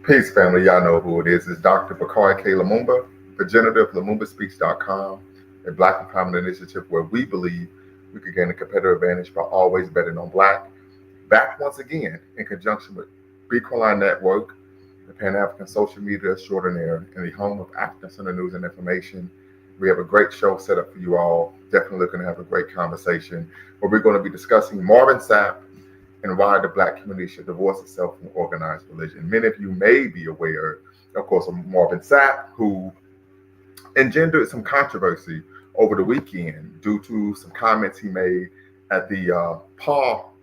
Peace, family. Y'all know who it is. It's Dr. Bakari K. Lumumba, progenitor of LumumbaSpeaks.com, a Black empowerment initiative where we believe we could gain a competitive advantage by always betting on Black. Back once again in conjunction with Bequaline Network, the Pan African social media extraordinaire, and the home of African Center News and Information. We have a great show set up for you all. Definitely looking to have a great conversation where we're going to be discussing Marvin Sapp and why the Black community should divorce itself from organized religion. Many of you may be aware, of course, of Marvin Sapp, who engendered some controversy over the weekend due to some comments he made at the Paul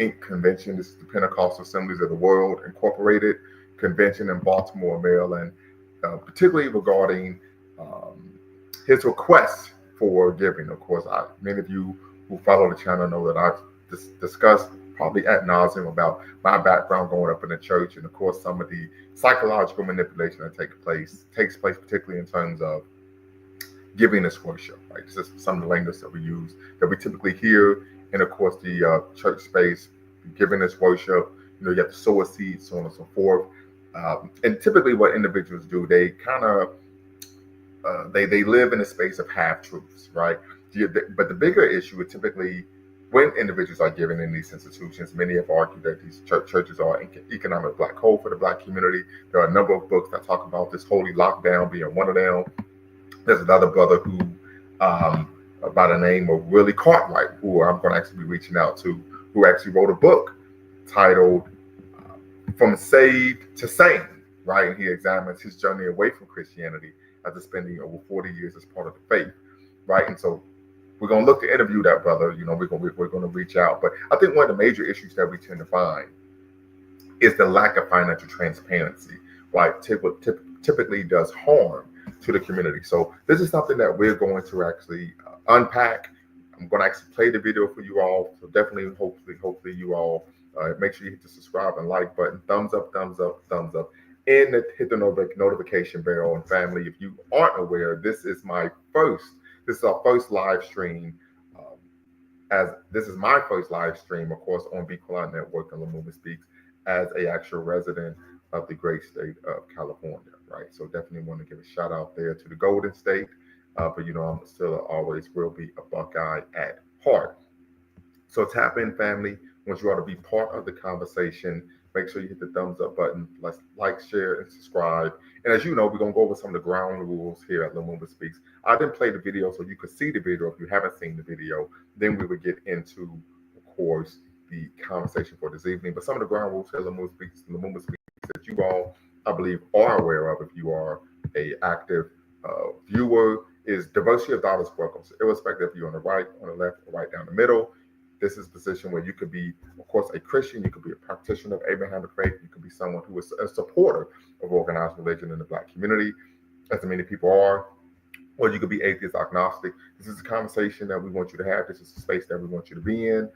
Inc. convention. This is the Pentecostal Assemblies of the World Incorporated convention in Baltimore, Maryland, particularly regarding his request for giving. Of course, many of you who follow the channel know that I've discussed probably ad nauseum about my background growing up in the church, and of course some of the psychological manipulation that takes place particularly in terms of giving this worship. Right, this is some of the language that we use, that we typically hear in, of course, the church space. Giving this worship, you have to sow a seed, so on and so forth. And typically, what individuals do, they kind of they live in a space of half truths, right? But the bigger issue is typically when individuals are giving in these institutions. Many have argued that these churches are an economic black hole for the Black community. There are a number of books that talk about this, holy lockdown being one of them. There's another brother who, by the name of Willie Cartwright, who I'm going to actually be reaching out to, who actually wrote a book titled From Saved to Sane, right? And he examines his journey away from Christianity after spending over 40 years as part of the faith, right? And so we're going to look to interview that brother. We're going to reach out. But I think one of the major issues that we tend to find is the lack of financial transparency, right? Typically does harm to the community. So this is something that we're going to actually unpack. I'm going to actually play the video for you all. So definitely, hopefully you all make sure you hit the subscribe and like button, thumbs up, and hit the notification bell. And family, if you aren't aware, this is our first live stream. As this is my first live stream, of course, on Bequaline Network and Lumumba Speaks as a actual resident of the great state of California, right? So definitely want to give a shout out there to the Golden State. But I'm still always will be a Buckeye at heart. So tap in, family. Want you all to be part of the conversation. Make sure you hit the thumbs up button. Let's like, share, and subscribe. And as you know, we're going to go over some of the ground rules here at Lumumba Speaks. I didn't play the video so you could see the video if you haven't seen the video. Then we would get into, of course, the conversation for this evening. But some of the ground rules here at Lumumba Speaks that you all, I believe, are aware of if you are a active viewer, is diversity of thought is welcome. So irrespective if you're on the right, on the left, or right down the middle. This is a position where you could be, of course, a Christian, you could be a practitioner of Abrahamic faith, you could be someone who is a supporter of organized religion in the Black community, as many people are, or you could be atheist, agnostic. This is a conversation that we want you to have. This is a space that we want you to be in.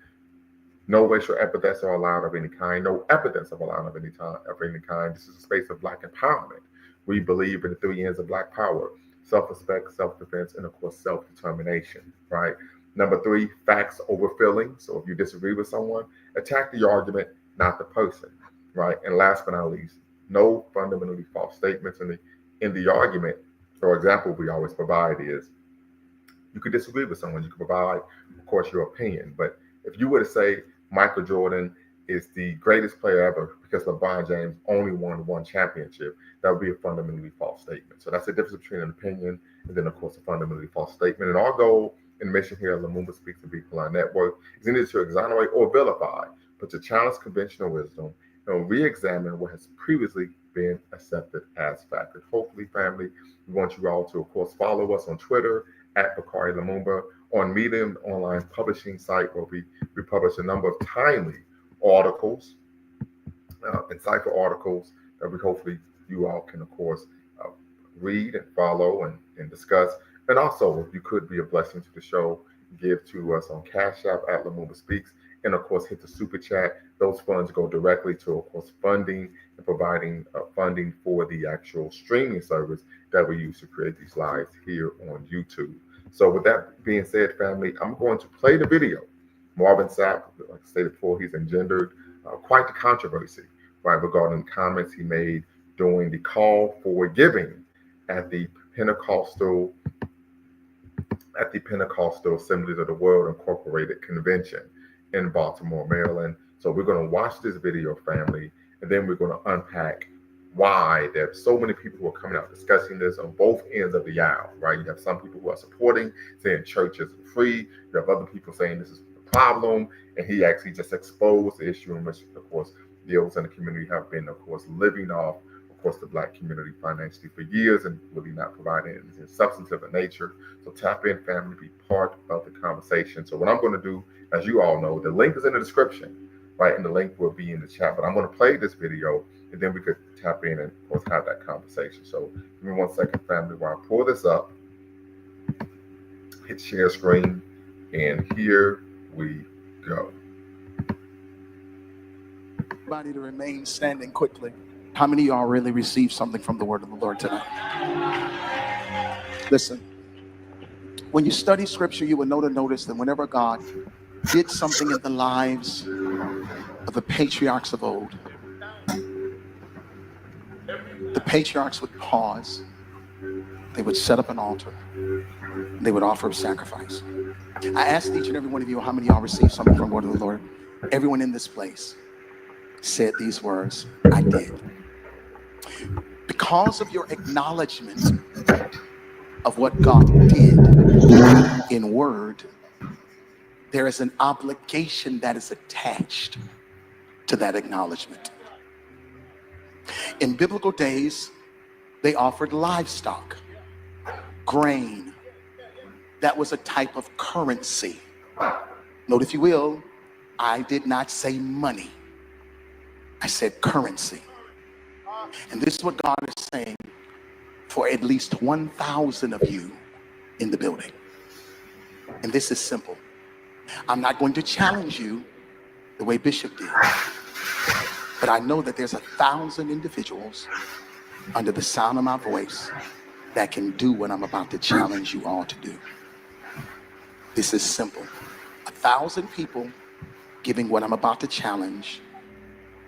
No racial epithets are allowed of any kind. No epithets are allowed of any kind. This is a space of Black empowerment. We believe in the 3 N's of Black power: self-respect, self-defense, and of course, self-determination, right? Number 3, facts over feelings. So if you disagree with someone, attack the argument, not the person, right? And last but not least, no fundamentally false statements in the argument. For example, we always provide is, you could disagree with someone, you could provide, of course, your opinion. But if you were to say Michael Jordan is the greatest player ever because LeBron James only won one championship, that would be a fundamentally false statement. So that's the difference between an opinion and then, of course, a fundamentally false statement. And our goal and mission here at Lumumba Speaks and Bequaline Network is either to exonerate or vilify, but to challenge conventional wisdom and re-examine what has previously been accepted as fact. And hopefully, family, we want you all to, of course, follow us on Twitter at Bakari Lumumba, on Medium online publishing site where we publish a number of timely articles, insightful articles that we hopefully you all can, of course, read and follow and discuss. And also, if you could be a blessing to the show, give to us on Cash App at Lumumba Speaks, and of course, hit the super chat. Those funds go directly to, of course, funding and providing funding for the actual streaming service that we use to create these lives here on YouTube. So with that being said, family, I'm going to play the video. Marvin Sapp, like I stated before, he's engendered quite the controversy right, regarding comments he made during the call for giving at the Pentecostal Assemblies of the World Incorporated Convention in Baltimore, Maryland. So we're going to watch this video, family, and then we're going to unpack why there's so many people who are coming out discussing this on both ends of the aisle, right? You have some people who are supporting, saying church is free. You have other people saying this is the problem, and he actually just exposed the issue in which, of course, those in the community have been, of course, living off, of course, the Black community financially for years and really not providing anything substantive in nature. So tap in, family, be part of the conversation. So what I'm going to do, as you all know, the link is in the description, right? And the link will be in the chat. But I'm going to play this video, and then we could tap in and, of course, have that conversation. So give me 1 second, family, while I pull this up, hit share screen, and here we go. Everybody to remain standing quickly. How many of y'all really received something from the word of the Lord tonight? Listen, when you study scripture, you will notice that whenever God did something in the lives of the patriarchs of old, the patriarchs would pause, they would set up an altar, and they would offer a sacrifice. I asked each and every one of you, how many of y'all received something from the word of the Lord? Everyone in this place said these words, I did. Because of your acknowledgement of what God did in word, there is an obligation that is attached to that acknowledgement. In biblical days, they offered livestock, grain. That was a type of currency. Note, if you will, I did not say money. I said currency. And this is what God is saying for at least 1,000 of you in the building. And this is simple. I'm not going to challenge you the way Bishop did. But I know that there's 1,000 individuals under the sound of my voice that can do what I'm about to challenge you all to do. This is simple. 1,000 people giving what I'm about to challenge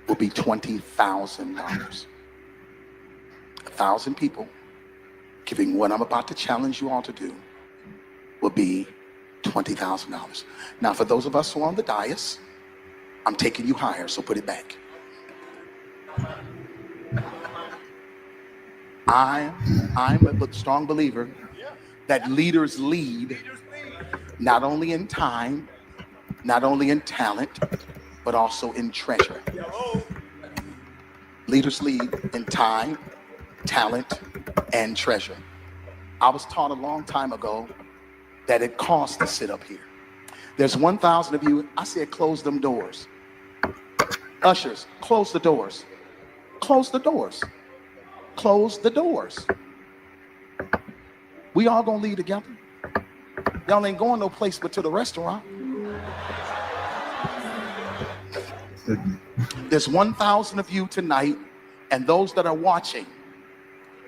will be $20,000. 1,000 people giving what I'm about to challenge you all to do will be $20,000. Now, for those of us who are on the dais, I'm taking you higher, so put it back. I'm a strong believer that leaders lead not only in time, not only in talent, but also in treasure. Leaders lead in time, talent, and treasure. I was taught a long time ago that it costs to sit up here. There's 1,000 of you. I said, close them doors. Ushers, close the doors. Close the doors. Close the doors. We all gonna leave together. Y'all ain't going no place but to the restaurant. There's 1,000 of you tonight, and those that are watching,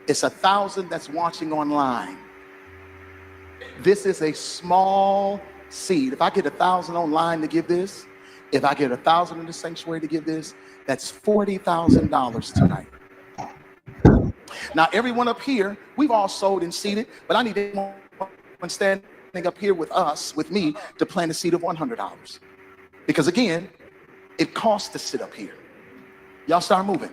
it's 1,000 that's watching online. This is a small seed. If I get 1,000 online to give this, if I get 1,000 in the sanctuary to give this, that's $40,000 tonight. Now, everyone up here, we've all sold and seeded, but I need everyone standing up here with us, with me, to plant a seed of $100. Because again, it costs to sit up here. Y'all start moving.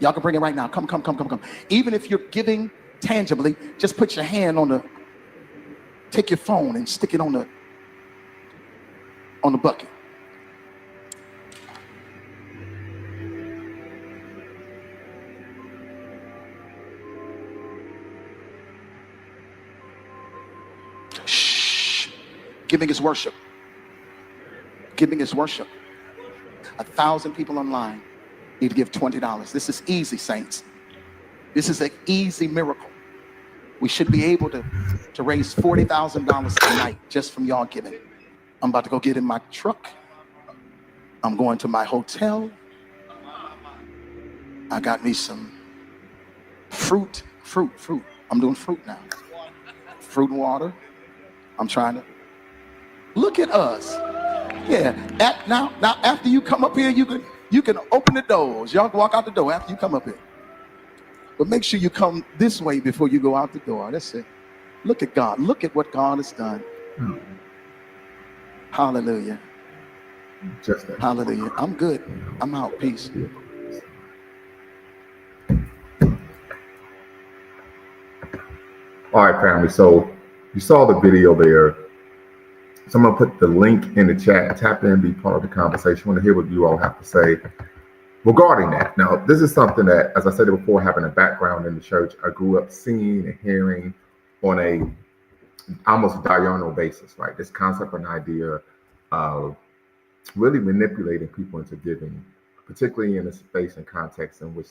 Y'all can bring it right now. Come. Even if you're giving tangibly, just put your hand on take your phone and stick it on the bucket. Shh. Giving is worship. Giving is worship. 1,000 people online need to give $20. This is easy, saints. This is an easy miracle. We should be able to raise $40,000 tonight just from y'all giving. I'm about to go get in my truck. I'm going to my hotel. I got me some fruit. I'm doing fruit now. Fruit and water. I'm trying to look at us. Yeah. Now after you come up here, you can You can open the doors. Y'all can walk out the door after you come up here. But make sure you come this way before you go out the door. That's it. Look at God. Look at what God has done. Hallelujah. Just that. Hallelujah. I'm good. I'm out. Peace. All right, family. So you saw the video there. So I'm going to put the link in the chat. Tap in, be part of the conversation. I want to hear what you all have to say regarding that. Now, this is something that, as I said before, having a background in the church, I grew up seeing and hearing on a almost diurnal basis, right? This concept and idea of really manipulating people into giving, particularly in a space and context in which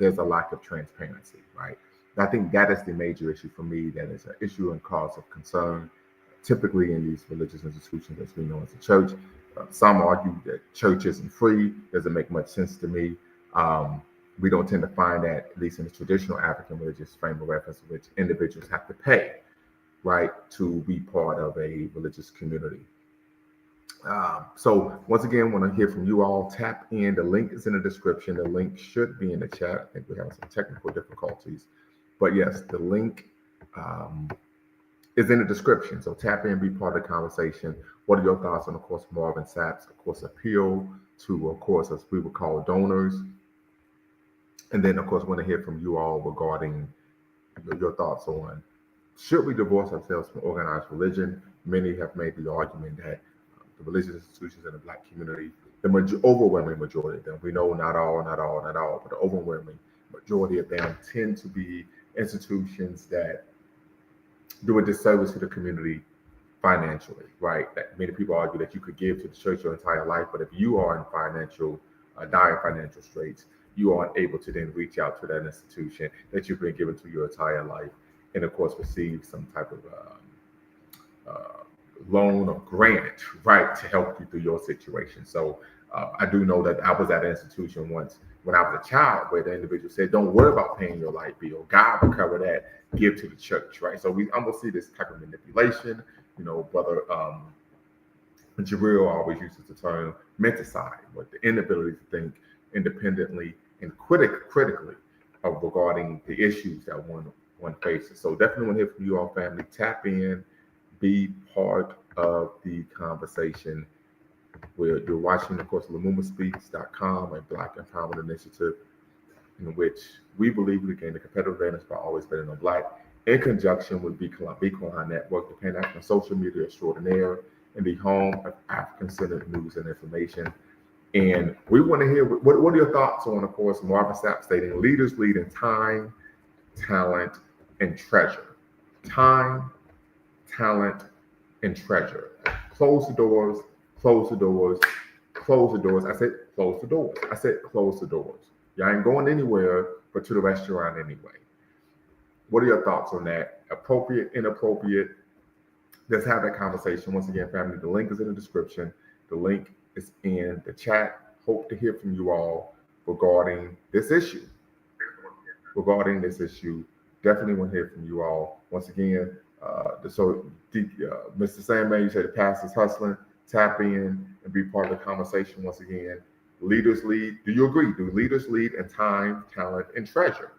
there's a lack of transparency, right? I think that is the major issue for me. That is an issue and cause of concern, typically in these religious institutions as we know as a church. Some argue that church isn't free. Doesn't make much sense to me. We don't tend to find that, at least in the traditional African religious frame of reference, in which individuals have to pay, right, to be part of a religious community. So once again, want to hear from you all. Tap in. The link is in the description. The link should be in the chat. I think we have some technical difficulties, but yes, the link is in the description. So tap in, be part of the conversation. What are your thoughts on, of course, Marvin Sapp's, of course, appeal to, of course, as we would call donors? And then, of course, want to hear from you all regarding your thoughts on, should we divorce ourselves from organized religion? Many have made the argument that the religious institutions in the Black community, the overwhelming majority of them, we know not all, but the overwhelming majority of them tend to be institutions that do a disservice to the community financially, right? That many people argue that you could give to the church your entire life, but if you are in dire financial straits, you aren't able to then reach out to that institution that you've been given to your entire life, and of course receive some type of loan or grant, right, to help you through your situation. So I do know that I was at an institution once when I was a child where the individual said, don't worry about paying your light bill. God will cover that. Give to the church, right? So we almost see this type of manipulation. You know, Brother Jabril always uses the term menticide, but the inability to think independently and critically regarding the issues that one faces. So definitely want to hear from you all, family. Tap in, be part of the conversation. You're watching, of course, LumumbaSpeaks.com, a Black Empowerment Initiative in which we believe we gain a competitive advantage by always betting on Black, in conjunction with Beacon Network, the Pan-African social media extraordinaire, and the home of African-centered news and information. And we want to hear, what are your thoughts on, of course, Marvin Sapp stating, leaders lead in time, talent, and treasure. Time, talent, and treasure. Close the doors, close the doors, close the doors. I said, close the doors. I said, close the doors. Y'all ain't going anywhere but to the restaurant anyway. What are your thoughts on that? Appropriate, inappropriate? Let's have that conversation. Once again, family, the link is in the description. The link is in the chat. Hope to hear from you all regarding this issue. Definitely want to hear from you all. Once again, Mr. Sandman, you said the pastor's hustling. Tap in and be part of the conversation. Once again, leaders lead. Do you agree? Do leaders lead in time, talent, and treasure?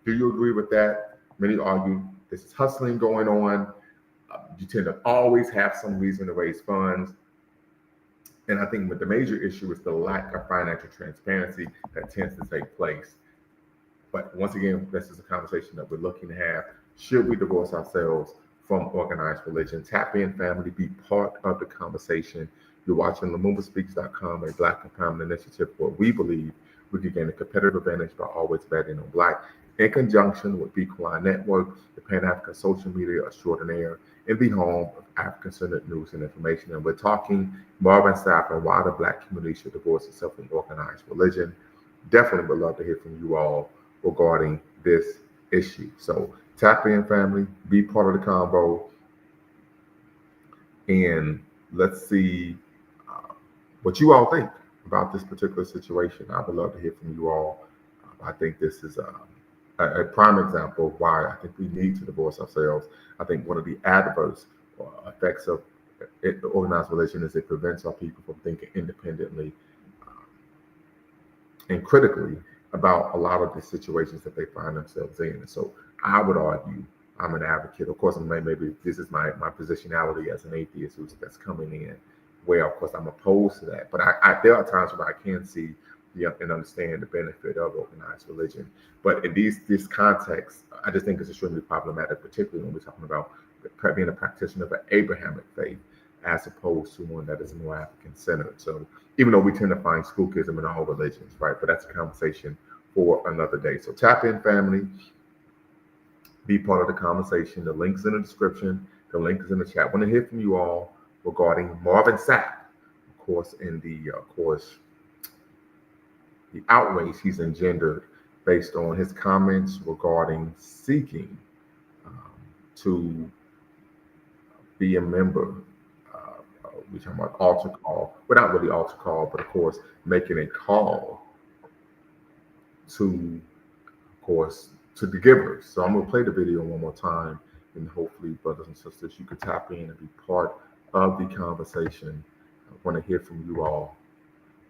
Do you agree with that? Many argue this is hustling going on. You tend to always have some reason to raise funds. And I think the major issue is the lack of financial transparency that tends to take place. But once again, this is a conversation that we're looking to have. Should we divorce ourselves from organized religion? Tap in, family, be part of the conversation. You're watching LumumbaSpeaks.com, a Black Empowerment Initiative where we believe we can gain a competitive advantage by always betting on Black, in conjunction with Beacon Network, the Pan-African social media extraordinaire, and the home of African-centered news and information. And we're talking Marvin Sapp and why the Black community should divorce itself from organized religion. Definitely would love to hear from you all regarding this issue. So tap in, family, be part of the combo, and let's see what you all think about this particular situation. I would love to hear from you all. I think this is a prime example of why I think we need to divorce ourselves. I think one of the adverse effects of organized religion is it prevents our people from thinking independently, and critically about a lot of the situations that they find themselves in. And so I would argue I'm an advocate. Of course, maybe this is my positionality as an atheist that's coming in, where of course I'm opposed to that. But there are times where I can see and understand the benefit of organized religion. But in this context, I just think it's extremely problematic, particularly when we're talking about being a practitioner of an Abrahamic faith as opposed to one that is more African-centered. So even though we tend to find spookism in all religions, right? But that's a conversation for another day. So tap in, family. Be part of the conversation. The link's in the description. The link is in the chat. I want to hear from you all regarding Marvin Sapp, of course, in the outrage he's engendered based on his comments regarding seeking to be a member. We're talking about altar call, well, not really altar call, but of course, making a call to, of course, to the givers. So I'm going to play the video one more time, and hopefully, brothers and sisters, you can tap in and be part of the conversation. I want to hear from you all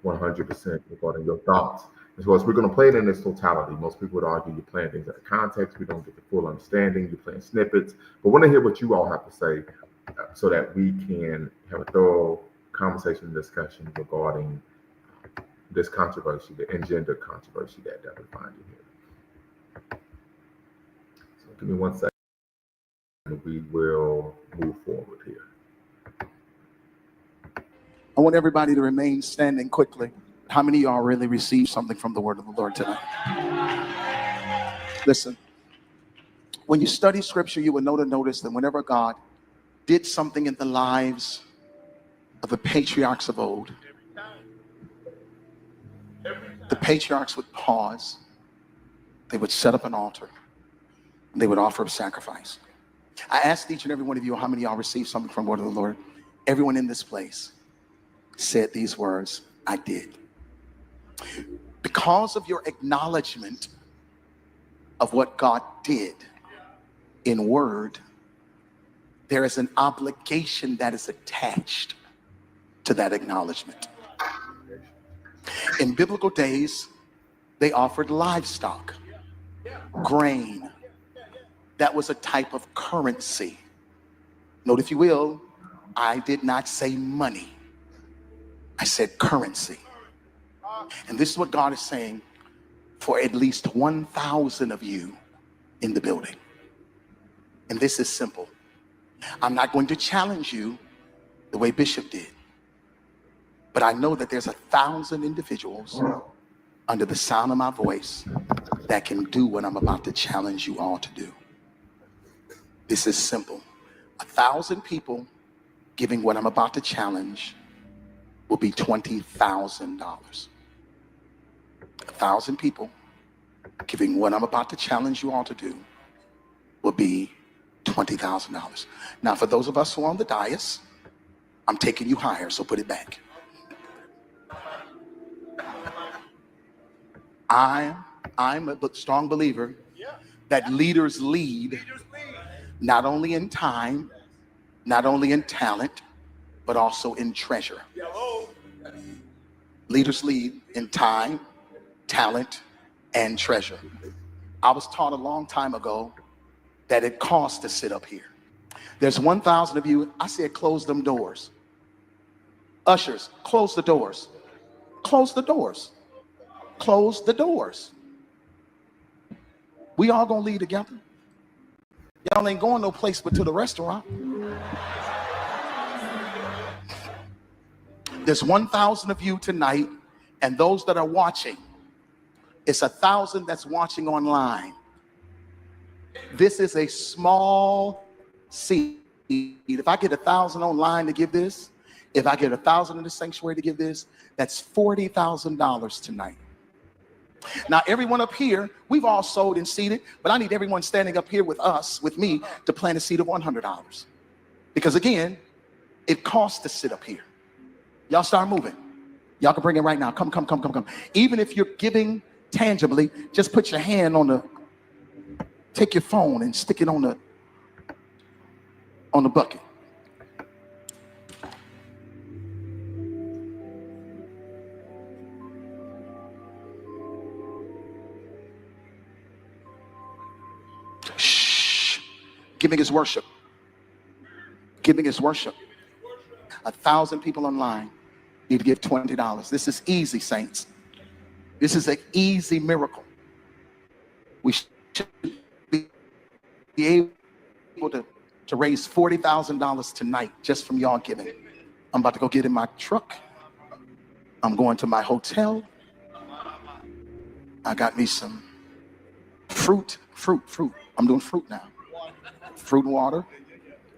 100% regarding your thoughts. As well as we're going to play it in its totality. Most people would argue you're playing things out of context. We don't get the full understanding. You're playing snippets. But I want to hear what you all have to say so that we can have a thorough conversation and discussion regarding this controversy, the engendered controversy that we're finding here. So give me 1 second and we will move forward here. I want everybody to remain standing quickly. How many of y'all really received something from the word of the Lord tonight? Listen, when you study scripture, you will notice that whenever God did something in the lives of the patriarchs of old, the patriarchs would pause, they would set up an altar, and they would offer a sacrifice. I asked each and every one of you how many of y'all received something from the word of the Lord. Everyone in this place said these words, I did. Because of your acknowledgement of what God did in word, there is an obligation that is attached to that acknowledgement. In biblical days, they offered livestock, grain. That was a type of currency. Note, if you will, I did not say money. I said currency. And this is what God is saying for at least 1,000 of you in the building. And this is simple. I'm not going to challenge you the way Bishop did. But I know that there's 1,000 individuals under the sound of my voice that can do what I'm about to challenge you all to do. This is simple. 1,000 people giving what I'm about to challenge will be $20,000. 1,000 people giving what I'm about to challenge you all to do will be $20,000. Now, for those of us who are on the dais, I'm taking you higher, so put it back. I'm a strong believer that leaders lead not only in time, not only in talent, but also in treasure. Leaders lead in time, talent, and treasure. I was taught a long time ago that it costs to sit up here. There's 1,000 of you. I said, close them doors. Ushers, close the doors. Close the doors. Close the doors. We all gonna leave together. Y'all ain't going no place but to the restaurant. There's 1,000 of you tonight, and those that are watching, it's 1,000 that's watching online. This is a small seed. If I get 1,000 online to give this, if I get 1,000 in the sanctuary to give this, that's $40,000 tonight. Now, everyone up here, we've all sold and seeded, but I need everyone standing up here with us, with me, to plant a seed of $100. Because again, it costs to sit up here. Y'all start moving. Y'all can bring it right now. Come. Even if you're giving tangibly, just put your hand on take your phone and stick it on the bucket. Giving is worship. Giving is worship. 1,000 people online need to give $20. This is easy, saints. This is an easy miracle. We should be able to raise $40,000 tonight just from y'all giving. I'm about to go get in my truck. I'm going to my hotel. I got me some fruit. I'm doing fruit now. Fruit and water.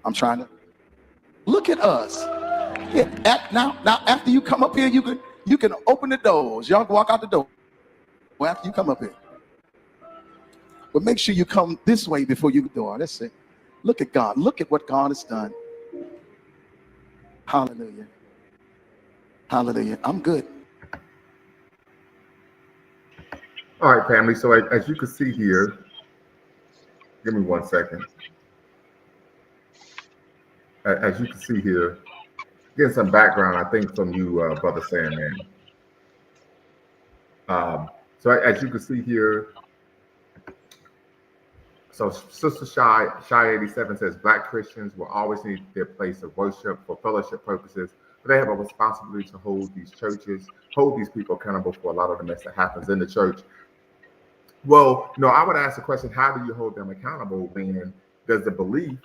I'm trying to look at us. Yeah, now after you come up here, you can open the doors. Y'all can walk out the door. Well, after you come up here. But make sure you come this way before you door. That's it. Look at God. Look at what God has done. Hallelujah. Hallelujah. I'm good. All right, family. So as you can see here, give me 1 second. As you can see here, getting some background, I think, from you, Brother Sandman. So as you can see here, so Sister Shy 87 says Black Christians will always need their place of worship for fellowship purposes, but they have a responsibility to hold these churches, hold these people accountable for a lot of the mess that happens in the church. Well, no, I would ask the question, how do you hold them accountable? Meaning, does the belief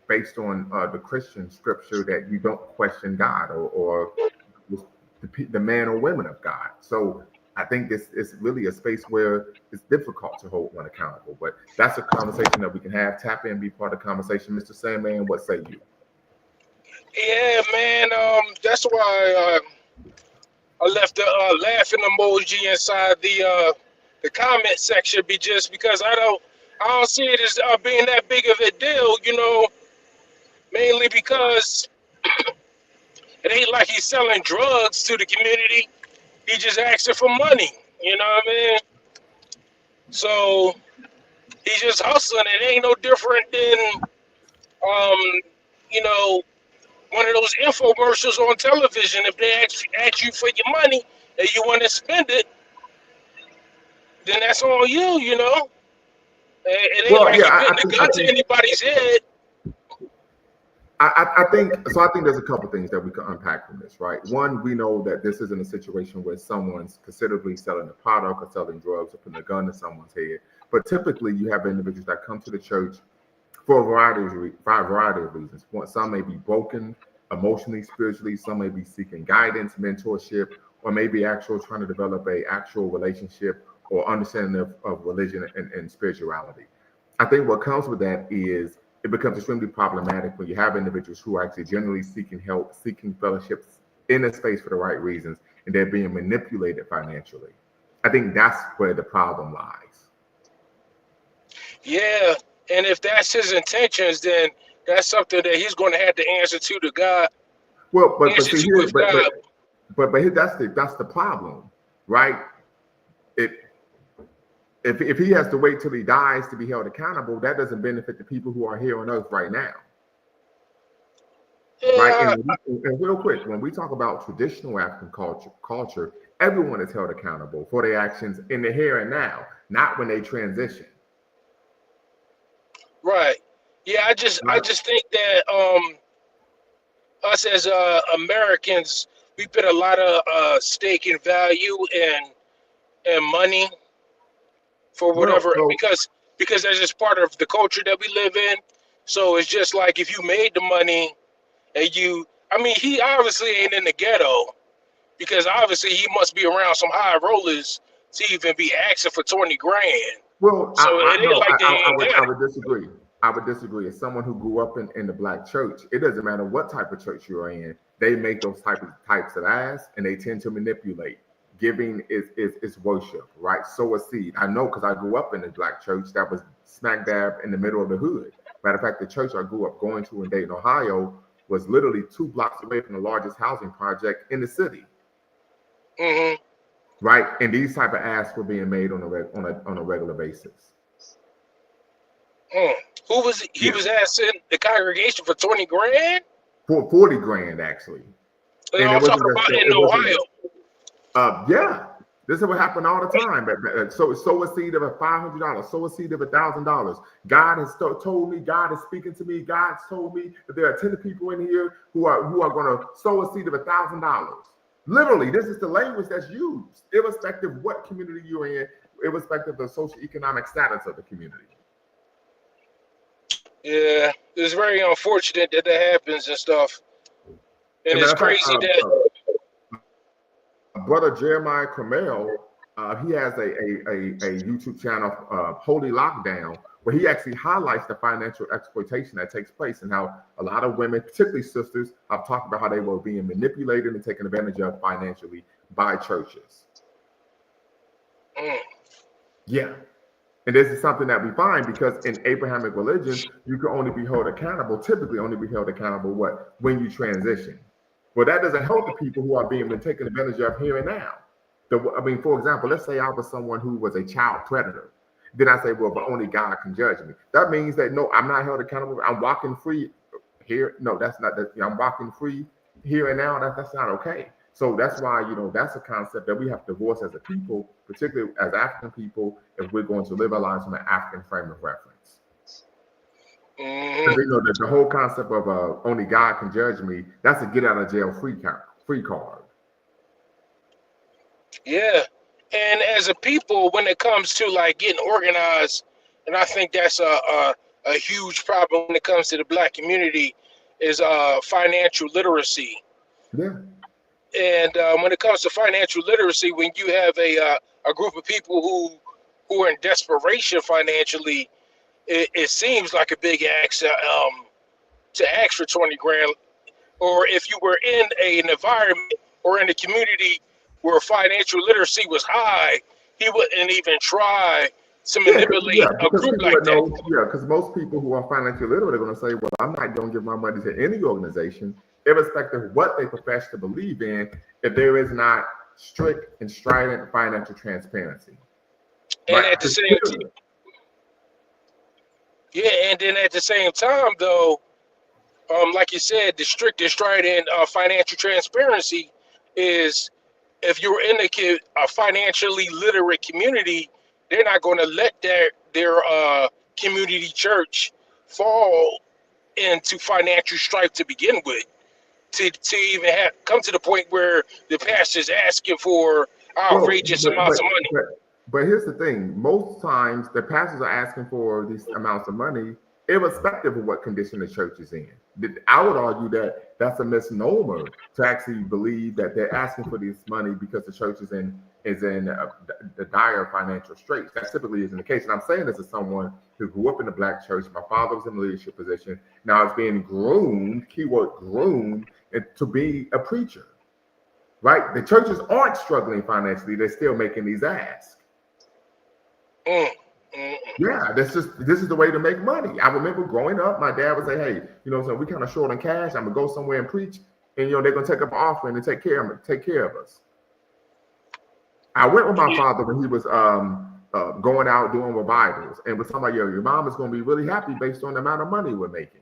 based on the Christian scripture that you don't question God or the man or women of God? So I think this is really a space where it's difficult to hold one accountable, but that's a conversation that we can have. Tap in, be part of the conversation. Mr. Sandman, what say you? Yeah, man. That's why I left the laughing emoji inside the comment section, just because I don't see it as being that big of a deal, mainly because it ain't like he's selling drugs to the community. He just asking for money, you know what I mean? So he's just hustling. It ain't no different than, you know, one of those infomercials on television. If they ask you for your money and you want to spend it, then that's on you, you know? It ain't like you're putting a gun to anybody's head. I think there's a couple things that we can unpack from this, right? One, we know that this isn't a situation where someone's considerably selling a product or selling drugs or putting a gun to someone's head. But typically, you have individuals that come to the church for a variety of reasons. Some may be broken emotionally, spiritually. Some may be seeking guidance, mentorship, or maybe trying to develop a actual relationship or understanding of religion and spirituality. I think what comes with that is it becomes extremely problematic when you have individuals who are actually generally seeking help, seeking fellowships in a space for the right reasons, and they're being manipulated financially. I think that's where the problem lies. Yeah, and if that's his intentions, then that's something that he's going to have to answer to God. Well, but that's the problem, right? If he has to wait till he dies to be held accountable, that doesn't benefit the people who are here on earth right now. Yeah. Right? And real quick, when we talk about traditional African culture, everyone is held accountable for their actions in the here and now, not when they transition. Right. Yeah, I just think that us as Americans, we put a lot of stake in value and money for whatever, because that's just part of the culture that we live in. So it's just like if you made the money and he obviously ain't in the ghetto, because obviously he must be around some high rollers to even be asking for 20 grand. Well, so I would disagree. I would disagree. As someone who grew up in the Black church, it doesn't matter what type of church you're in. They make those types of asks, and they tend to manipulate. Giving is worship, right? Sow a seed. I know because I grew up in the Black church that was smack dab in the middle of the hood. Matter of fact, the church I grew up going to in Dayton, Ohio, was literally 2 blocks away from the largest housing project in the city. Mm-hmm. Right, and these type of asks were being made on a regular basis. Who was he was asking the congregation for 20 grand? For 40 grand actually. And I'm talking about in Ohio. Yeah, This is what happened all the time. So sow a seed of $500, sow a seed of $1,000. God has told me, God is speaking to me. God's told me that there are 10 people in here who are going to sow a seed of $1,000. Literally, this is the language that's used, irrespective of what community you're in, irrespective of the socioeconomic status of the community. Yeah, it's very unfortunate that happens and stuff. And it's crazy that Brother Jeremiah Cromell, he has a YouTube channel, Holy Lockdown, where he actually highlights the financial exploitation that takes place and how a lot of women, particularly sisters, have talked about how they were being manipulated and taken advantage of financially by churches. Yeah. And this is something that we find because in Abrahamic religion, you can only be held accountable, typically only be held accountable when you transition. Well, that doesn't help the people who are being taken advantage of here and now. For example, let's say I was someone who was a child predator. Then I say, well, but only God can judge me. That means that, no, I'm not held accountable. I'm walking free here. No, that's not that. I'm walking free here and now. That's not okay. So that's why, that's a concept that we have to voice as a people, particularly as African people, if we're going to live our lives from an African frame of reference. Because that the whole concept of only God can judge me, that's a get out of jail free card. Yeah. And as a people, when it comes to like getting organized, and I think that's a huge problem when it comes to the Black community, is financial literacy. Yeah. And when it comes to financial literacy, when you have a group of people who are in desperation financially, it seems like a big ask to ask for 20 grand. Or if you were in an environment or in a community where financial literacy was high, he wouldn't even try to manipulate a group like that. Because most people who are financially literate are going to say, well, I'm not going to give my money to any organization, irrespective of what they profess to believe in, if there is not strict and strident financial transparency. And at the same time, and then at the same time, though, like you said, the strict and strident financial transparency is, if you're in a financially literate community, they're not going to let their community church fall into financial strife to begin with, to even come to the point where the pastor's asking for outrageous amounts of money. But here's the thing. Most times the pastors are asking for these amounts of money irrespective of what condition the church is in. I would argue that that's a misnomer to actually believe that they're asking for this money because the church is in the dire financial straits. That typically isn't the case. And I'm saying this as someone who grew up in the Black church. My father was in a leadership position. Now it's being groomed, keyword groomed, to be a preacher. Right? The churches aren't struggling financially. They're still making these asks. Yeah, this is the way to make money. I remember growing up, my dad would say, hey, so we kind of short on cash. I'm gonna go somewhere and preach, and they're gonna take up an offering and take care of us. I went with my father when he was going out doing revivals, and was talking about, your mom is gonna be really happy based on the amount of money we're making.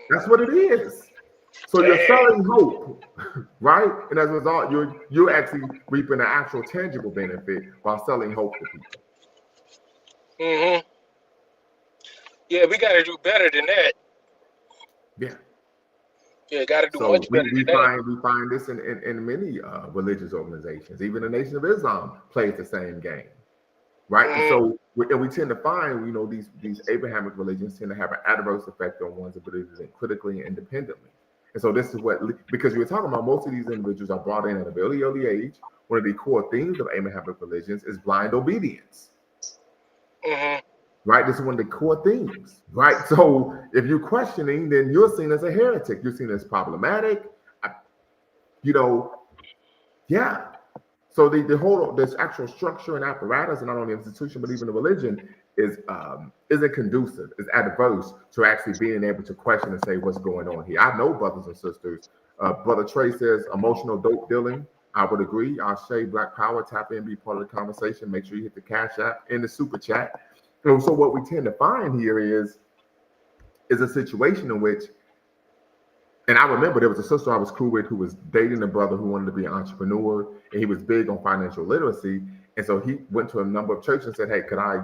That's what it is. So you're selling hope, right? And as a result, you're actually reaping an actual tangible benefit while selling hope to people. Yeah, we got to do better than that. Yeah, got to do much better than that. We find this in many religious organizations. Even the Nation of Islam plays the same game, right? And so we tend to find, these Abrahamic religions tend to have an adverse effect on one's ability to think critically and independently. And so this is because we were talking about, most of these individuals are brought in at a very early age. One of the core themes of Abrahamic religions is blind obedience. Right? This is one of the core themes, right? So if you're questioning, then you're seen as a heretic. You're seen as problematic. So the whole, this actual structure and apparatus, and not only institution, but even the religion, isn't conducive, is adverse to actually being able to question and say what's going on here. I know brothers and sisters. Brother Trey says emotional dope dealing. I would agree. Ashe, Black Power, tap in, be part of the conversation. Make sure you hit the Cash App in the super chat. And so what we tend to find here is a situation in which And I remember there was a sister I was cool with who was dating a brother who wanted to be an entrepreneur, and he was big on financial literacy. And so he went to a number of churches and said, "Hey, could I,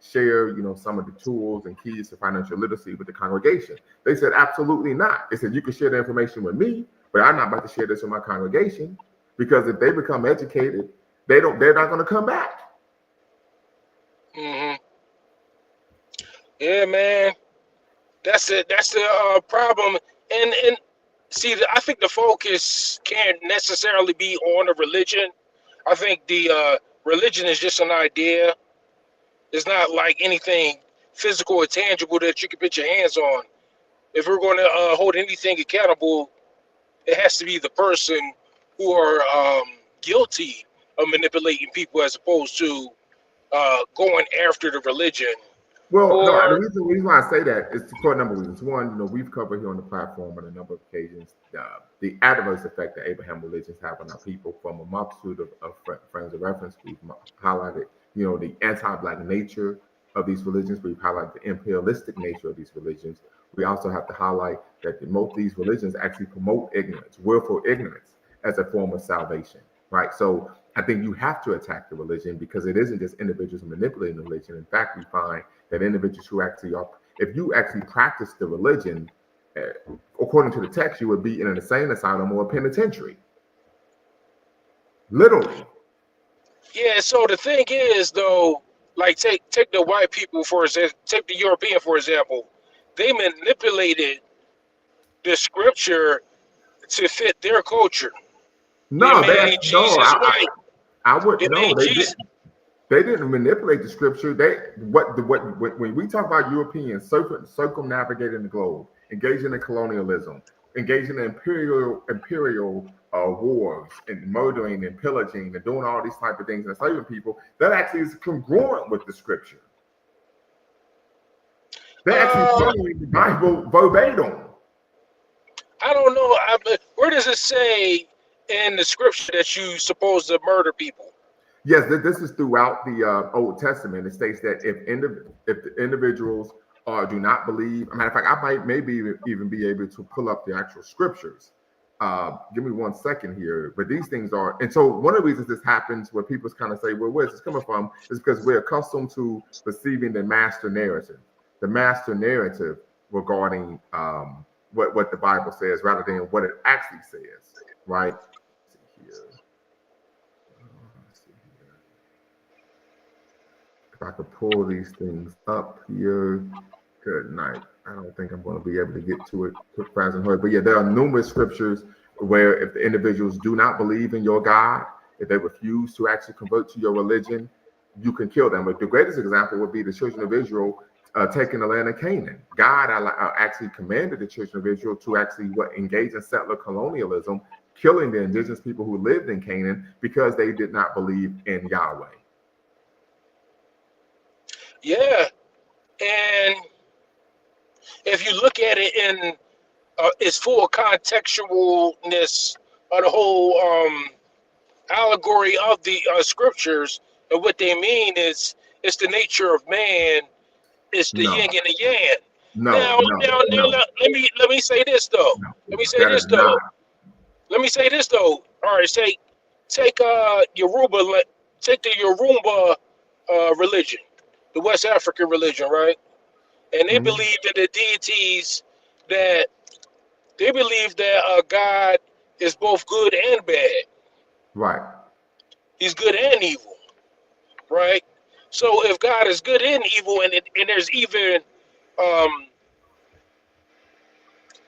share, some of the tools and keys to financial literacy with the congregation?" They said, "Absolutely not." They said, "You can share the information with me, but I'm not about to share this with my congregation because if they become educated, they're not going to come back." Hmm. Yeah, man. That's it. That's the problem. And see, I think the focus can't necessarily be on the religion. I think the religion is just an idea. It's not like anything physical or tangible that you can put your hands on. If we're going to hold anything accountable, it has to be the person who are guilty of manipulating people as opposed to going after the religion. Well, no, the Or reason why I say that is for a number of reasons. One, we've covered here on the platform on a number of occasions the adverse effect that Abraham religions have on our people from a multitude of frames of reference. We've highlighted, the anti-black nature of these religions. We've highlighted the imperialistic nature of these religions. We also have to highlight that most of these religions actually promote ignorance, willful ignorance, as a form of salvation, right? So I think you have to attack the religion because it isn't just individuals manipulating the religion. In fact, we find that individuals who actually are, if you actually practice the religion, according to the text, you would be in an insane asylum or a penitentiary. Literally. yeah, so the thing is though, like take the white people for example, take the European for example. They manipulated the scripture to fit their culture. They No, made Jesus white. I would They no, made they Jesus. didn't. They didn't manipulate the scripture. When we talk about Europeans circumnavigating the globe, engaging in colonialism, engaging in imperial wars and murdering and pillaging and doing all these type of things and enslaving people, that actually is congruent with the scripture. They're actually Uh, following the Bible verbatim. I don't know. Where does it say in the scripture that you supposed to murder people? Yes, this is throughout the Old Testament. It states that if the individuals do not believe, a matter of fact, I might maybe even be able to pull up the actual scriptures. Give me 1 second here. But these things are, and so one of the reasons this happens, where people kind of say, "Well, where's this coming from?" is because we're accustomed to receiving the master narrative regarding what the Bible says, rather than what it actually says, right? Let's see here. Let's see here. If I could pull these things up here. Good night. I don't think I'm going to be able to get to it quick, fast, and hurry. But yeah, there are numerous scriptures where if the individuals do not believe in your God, if they refuse to actually convert to your religion, you can kill them. But the greatest example would be the children of Israel taking the land of Canaan. God actually commanded the children of Israel to actually engage in settler colonialism, killing the indigenous people who lived in Canaan because they did not believe in Yahweh. Yeah, and if you look at it in its full contextualness of the whole allegory of the scriptures, and what they mean is it's the nature of man, it's the yin No, and the yang. no, Now, no, no, let me say this though. no. Let me say That is this not. though. Let me say this though. All right, take take the Yoruba religion, the West African religion, right? And they Mhm. believe that the deities that they believe that God is both good and bad. Right. He's good and evil, right? So if God is good and evil, and there's even um,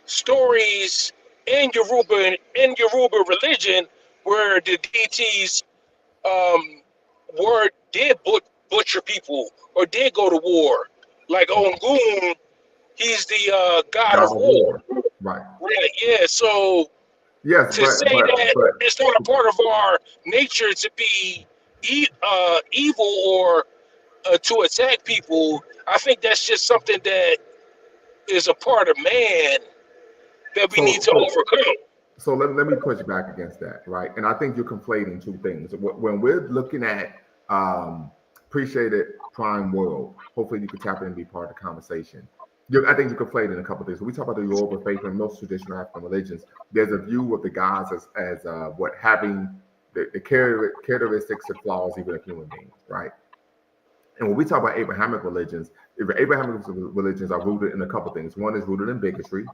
stories in Yoruba religion where the deities um, did butcher people or did go to war, like Ongun. He's the god of God of war, war. Right. right? Yeah. So Yes, to say that but it's not a part of our nature to be evil or to attack people, I think that's just something that is a part of man that we need so to so overcome. so let me push back against that, right? And I think you're conflating two things. When we're looking at appreciated prime world, hopefully you could tap in and be part of the conversation. I think you conflated a couple of things. When we talk about the Yoruba faith and most traditional African religions, there's a view of the gods as what having the characteristics and flaws even of human beings, right? And when we talk about Abrahamic religions, if Abrahamic religions are rooted in a couple of things. One is rooted in bigotry,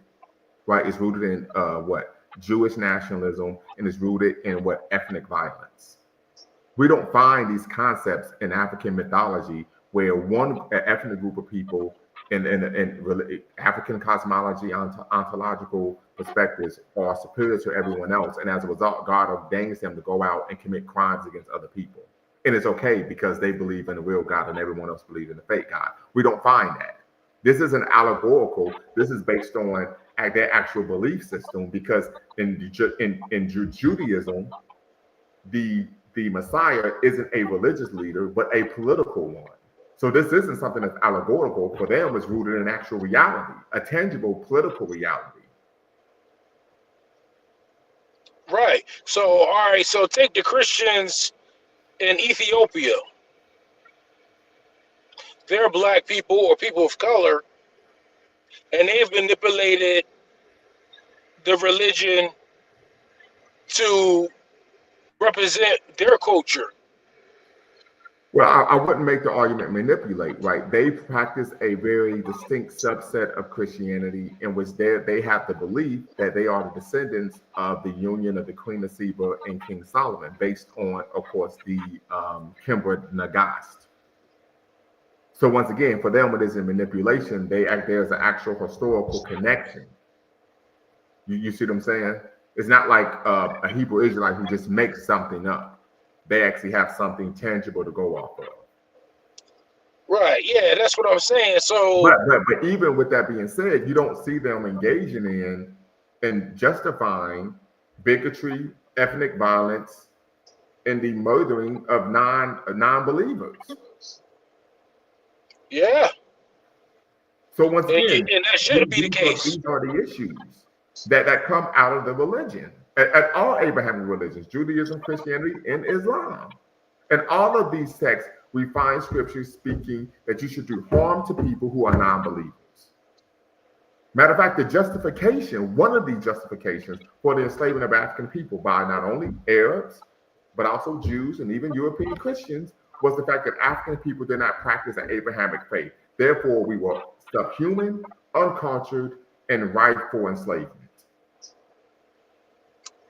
right? It's rooted in what Jewish nationalism, and it's rooted in what ethnic violence. We don't find these concepts in African mythology where one ethnic group of people in African cosmology, ontological perspectives are superior to everyone else. And as a result, God ordains them to go out and commit crimes against other people. And it's okay because they believe in the real God and everyone else believes in the fake God. We don't find that. This isn't allegorical. This is based on their actual belief system, because in Judaism, the Messiah isn't a religious leader, but a political one. So this isn't something that's allegorical. For them, it's rooted in actual reality, a tangible political reality. Right. So, all right. So take the Christians in Ethiopia. They're black people or people of color, and they've manipulated the religion to represent their culture. Well, I wouldn't make the argument manipulate, right? They practice a very distinct subset of Christianity in which they have the belief that they are the descendants of the union of the Queen of Sheba and King Solomon, based on, of course, the Kimber Nagast. So once again, for them, it is a manipulation. There's an actual historical connection. You see what I'm saying? It's not like a Hebrew Israelite who just makes something up. They actually have something tangible to go off of. Right. Yeah, that's what I'm saying. So, but even with that being said, you don't see them engaging in and justifying bigotry, ethnic violence, and the murdering of non-believers. yeah. So once again, and that shouldn't be the case. These are the issues that come out of the religion. At all Abrahamic religions, Judaism, Christianity, and Islam. And all of these texts, we find scriptures speaking that you should do harm to people who are non-believers. Matter of fact, the justification, one of the justifications for the enslavement of African people by not only Arabs, but also Jews and even European Christians, was the fact that African people did not practice an Abrahamic faith. Therefore, we were subhuman, uncultured, and ripe for enslavement.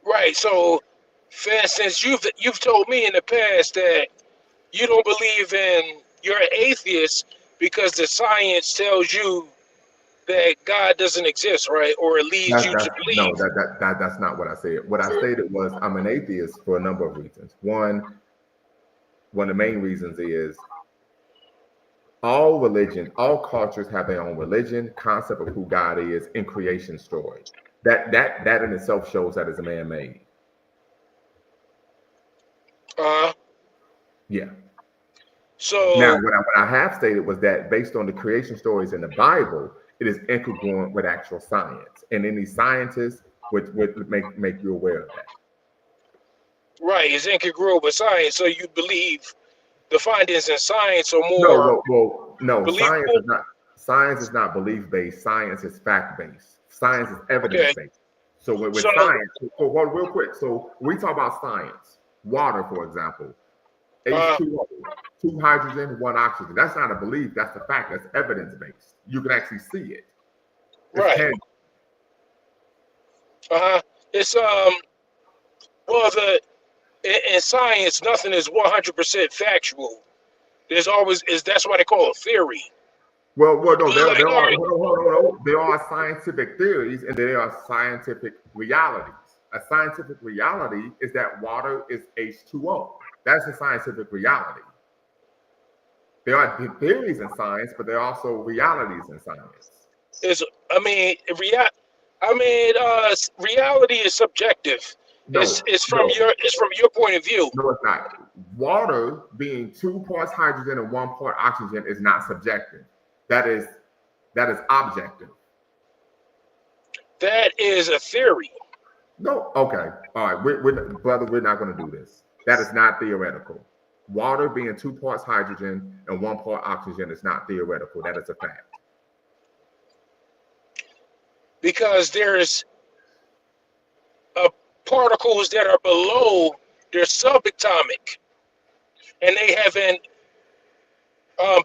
Right. So, for instance, you've told me in the past that you don't believe you're an atheist because the science tells you that God doesn't exist, right? Or it leads you to believe. That's not what I said. What I stated was I'm an atheist for a number of reasons. One of the main reasons is all religion, all cultures have their own religion, concept of who God is, and creation story. That in itself shows that it's a man-made. Yeah. So now, what I have stated was that based on the creation stories in the Bible, it is incongruent with actual science, and any scientists would make you aware of that. Right, it's incongruent with science. So you believe the findings in science are more no. believable? Science is not belief-based. Science is fact-based. Science is evidence-based. So with science, real quick. So when we talk about science, water, for example, H2O, 2 hydrogen, 1 oxygen. That's not a belief. That's a fact. That's evidence-based. You can actually see it. Right. It's well, in science, nothing is 100% factual. There's always that's why they call it theory. Well, no, there are scientific theories and there are scientific realities. A scientific reality is that water is H2O. That's a scientific reality. There are theories in science, but there are also realities in science. Reality is subjective. It's from your point of view. No, it's not. Water being 2 parts hydrogen and 1 part oxygen is not subjective. That is objective. That is a theory. No, okay. All right, we're not going to do this. That is not theoretical. Water being 2 parts hydrogen and 1 part oxygen is not theoretical. That is a fact. because there's particles that are below their subatomic, and they haven't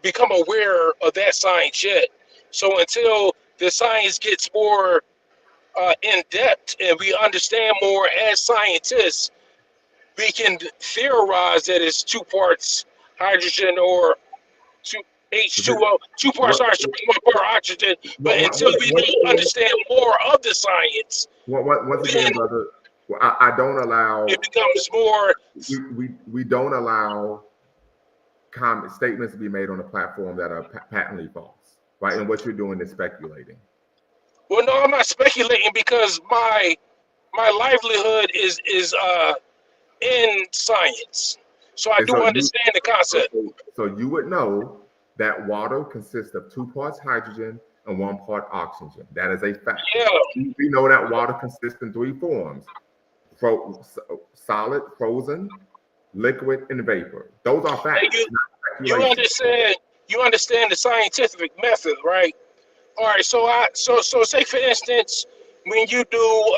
become aware of that science yet. So until the science gets more in depth and we understand more as scientists, we can theorize that it's 2 parts hydrogen or two H2O, 2 parts What, hydrogen, 1 part oxygen. But until we understand more of the science, once then again, brother, I don't allow. it becomes more. We don't allow comment statements to be made on a platform that are patently false, right? And what you're doing is speculating. Well, no, I'm not speculating because my livelihood is in science, so I And do so understand the concept. you would know that water consists of 2 parts hydrogen and 1 part oxygen. That is a fact. Yeah, We know that water consists in 3 forms: solid, frozen, liquid, and vapor. Those are and facts, not you speculation. understand the scientific method, right? All right, so say for instance, when you do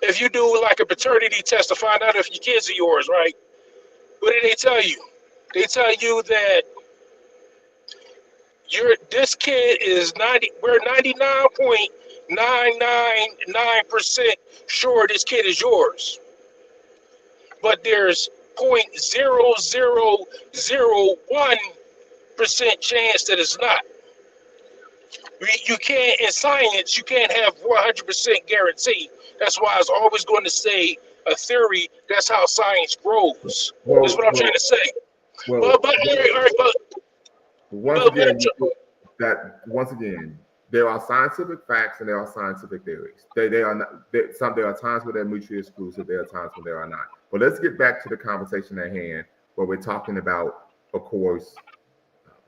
if you do like a paternity test to find out if your kids are yours, right? What do they tell you? They tell you that this kid is 90. We're 99.999% sure this kid is yours, but there's 0.0001% chance that it's not. You can't, in science, you can't have 100% guarantee. That's why it's always going to stay a theory. That's how science grows. That's what I'm trying to say. But all right, Once but again, once again, there are scientific facts and there are scientific theories. They are not. There are times where they're mutually exclusive. There are times when they are not. But let's get back to the conversation at hand, where we're talking about, of course,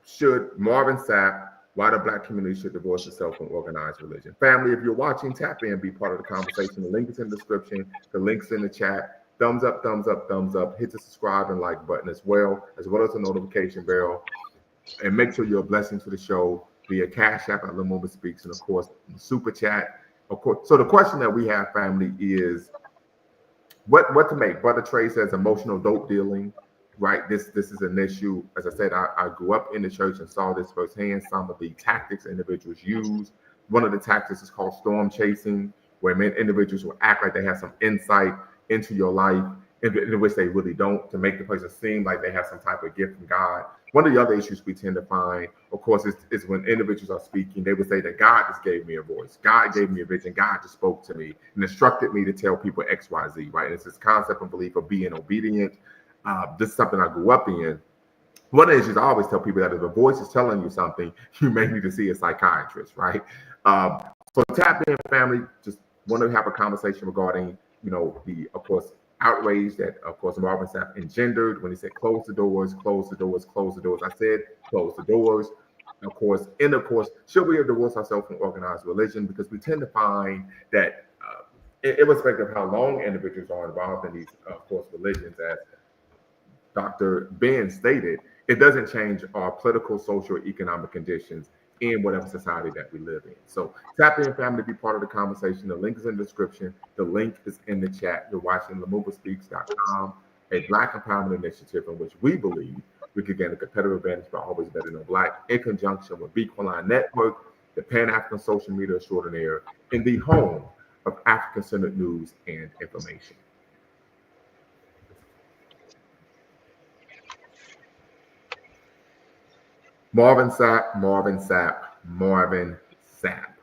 should Marvin Sapp, why the Black community should divorce itself from organized religion. Family, if you're watching, tap in, be part of the conversation. The link is in the description. The link's in the chat. Thumbs up, thumbs up, thumbs up. Hit the subscribe and like button as well as the notification bell. And make sure you're a blessing to the show via Cash App at Lumumba Speaks, and of course, Super Chat. Of course. So the question that we have, family, is what to make. Brother Trey says emotional dope dealing. Right, this is an issue. As I said, I grew up in the church and saw this firsthand. Some of the tactics individuals use. One of the tactics is called storm chasing, where individuals will act like they have some insight into your life, in which they really don't, to make the person seem like they have some type of gift from God. One of the other issues we tend to find, of course, is when individuals are speaking, they would say that God just gave me a voice. God gave me a vision. God just spoke to me and instructed me to tell people X, Y, Z, right? And it's this concept and belief of being obedient. This is something I grew up in. One of the issues I always tell people that if a voice is telling you something, you may need to see a psychiatrist, right? So tap in, family. Just want to have a conversation regarding, the, of course, outrage that, of course, Marvin Sapp engendered when he said, close the doors, close the doors, close the doors. I said, close the doors. Of course, should we have divorced ourselves from organized religion? Because we tend to find that, irrespective of how long individuals are involved in these, of course, religions, as Dr. Ben stated, it doesn't change our political, social, economic conditions in whatever society that we live in. So tap in, family, be part of the conversation. The link is in the description. The link is in the chat. You're watching LumumbaSpeaks.com, a Black empowerment initiative in which we believe we could gain a competitive advantage by always betting on Black, in conjunction with Bequaline Network, the Pan-African Social Media Extraordinaire, in the home of African-centered news and information. Marvin Sapp, Marvin Sapp, Marvin Sapp.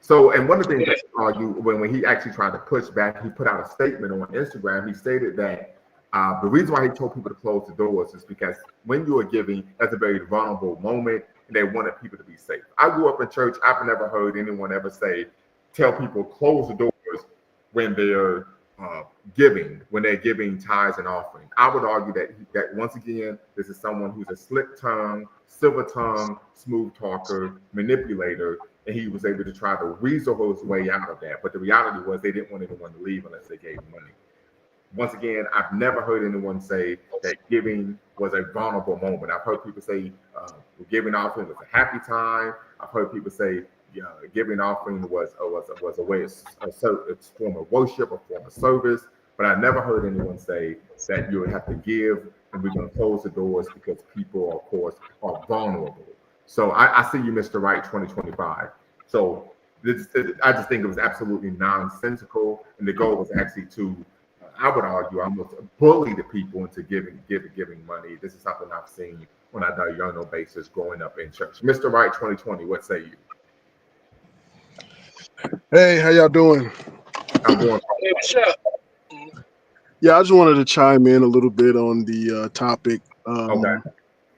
So, and one of the things that argue when he actually tried to push back, he put out a statement on Instagram. He stated that the reason why he told people to close the doors is because when you are giving, that's a very vulnerable moment, and they wanted people to be safe. I grew up in church. I've never heard anyone ever tell people close the doors when they're when they're giving tithes and offering. I would argue that once again, this is someone who's a slick tongue, silver tongue, smooth talker, manipulator, and he was able to try to weasel his way out of that. But the reality was they didn't want anyone to leave unless they gave money. once again, I've never heard anyone say that giving was a vulnerable moment. I've heard people say giving offering was a happy time. I've heard people say giving offering was a way of a form of worship, a form of service. But I never heard anyone say that you would have to give and we're going to close the doors because people, of course, are vulnerable. So I see you, Mr. Right, 2025. So I just think it was absolutely nonsensical, and the goal was actually to, I would argue, almost bully the people into giving money. This is something I've seen on a diurnal basis growing up in church. Mr. Right, 2020, what say you? Hey, how y'all doing? I'm doing. Hey, what's up? Yeah, I just wanted to chime in a little bit on the topic. Okay.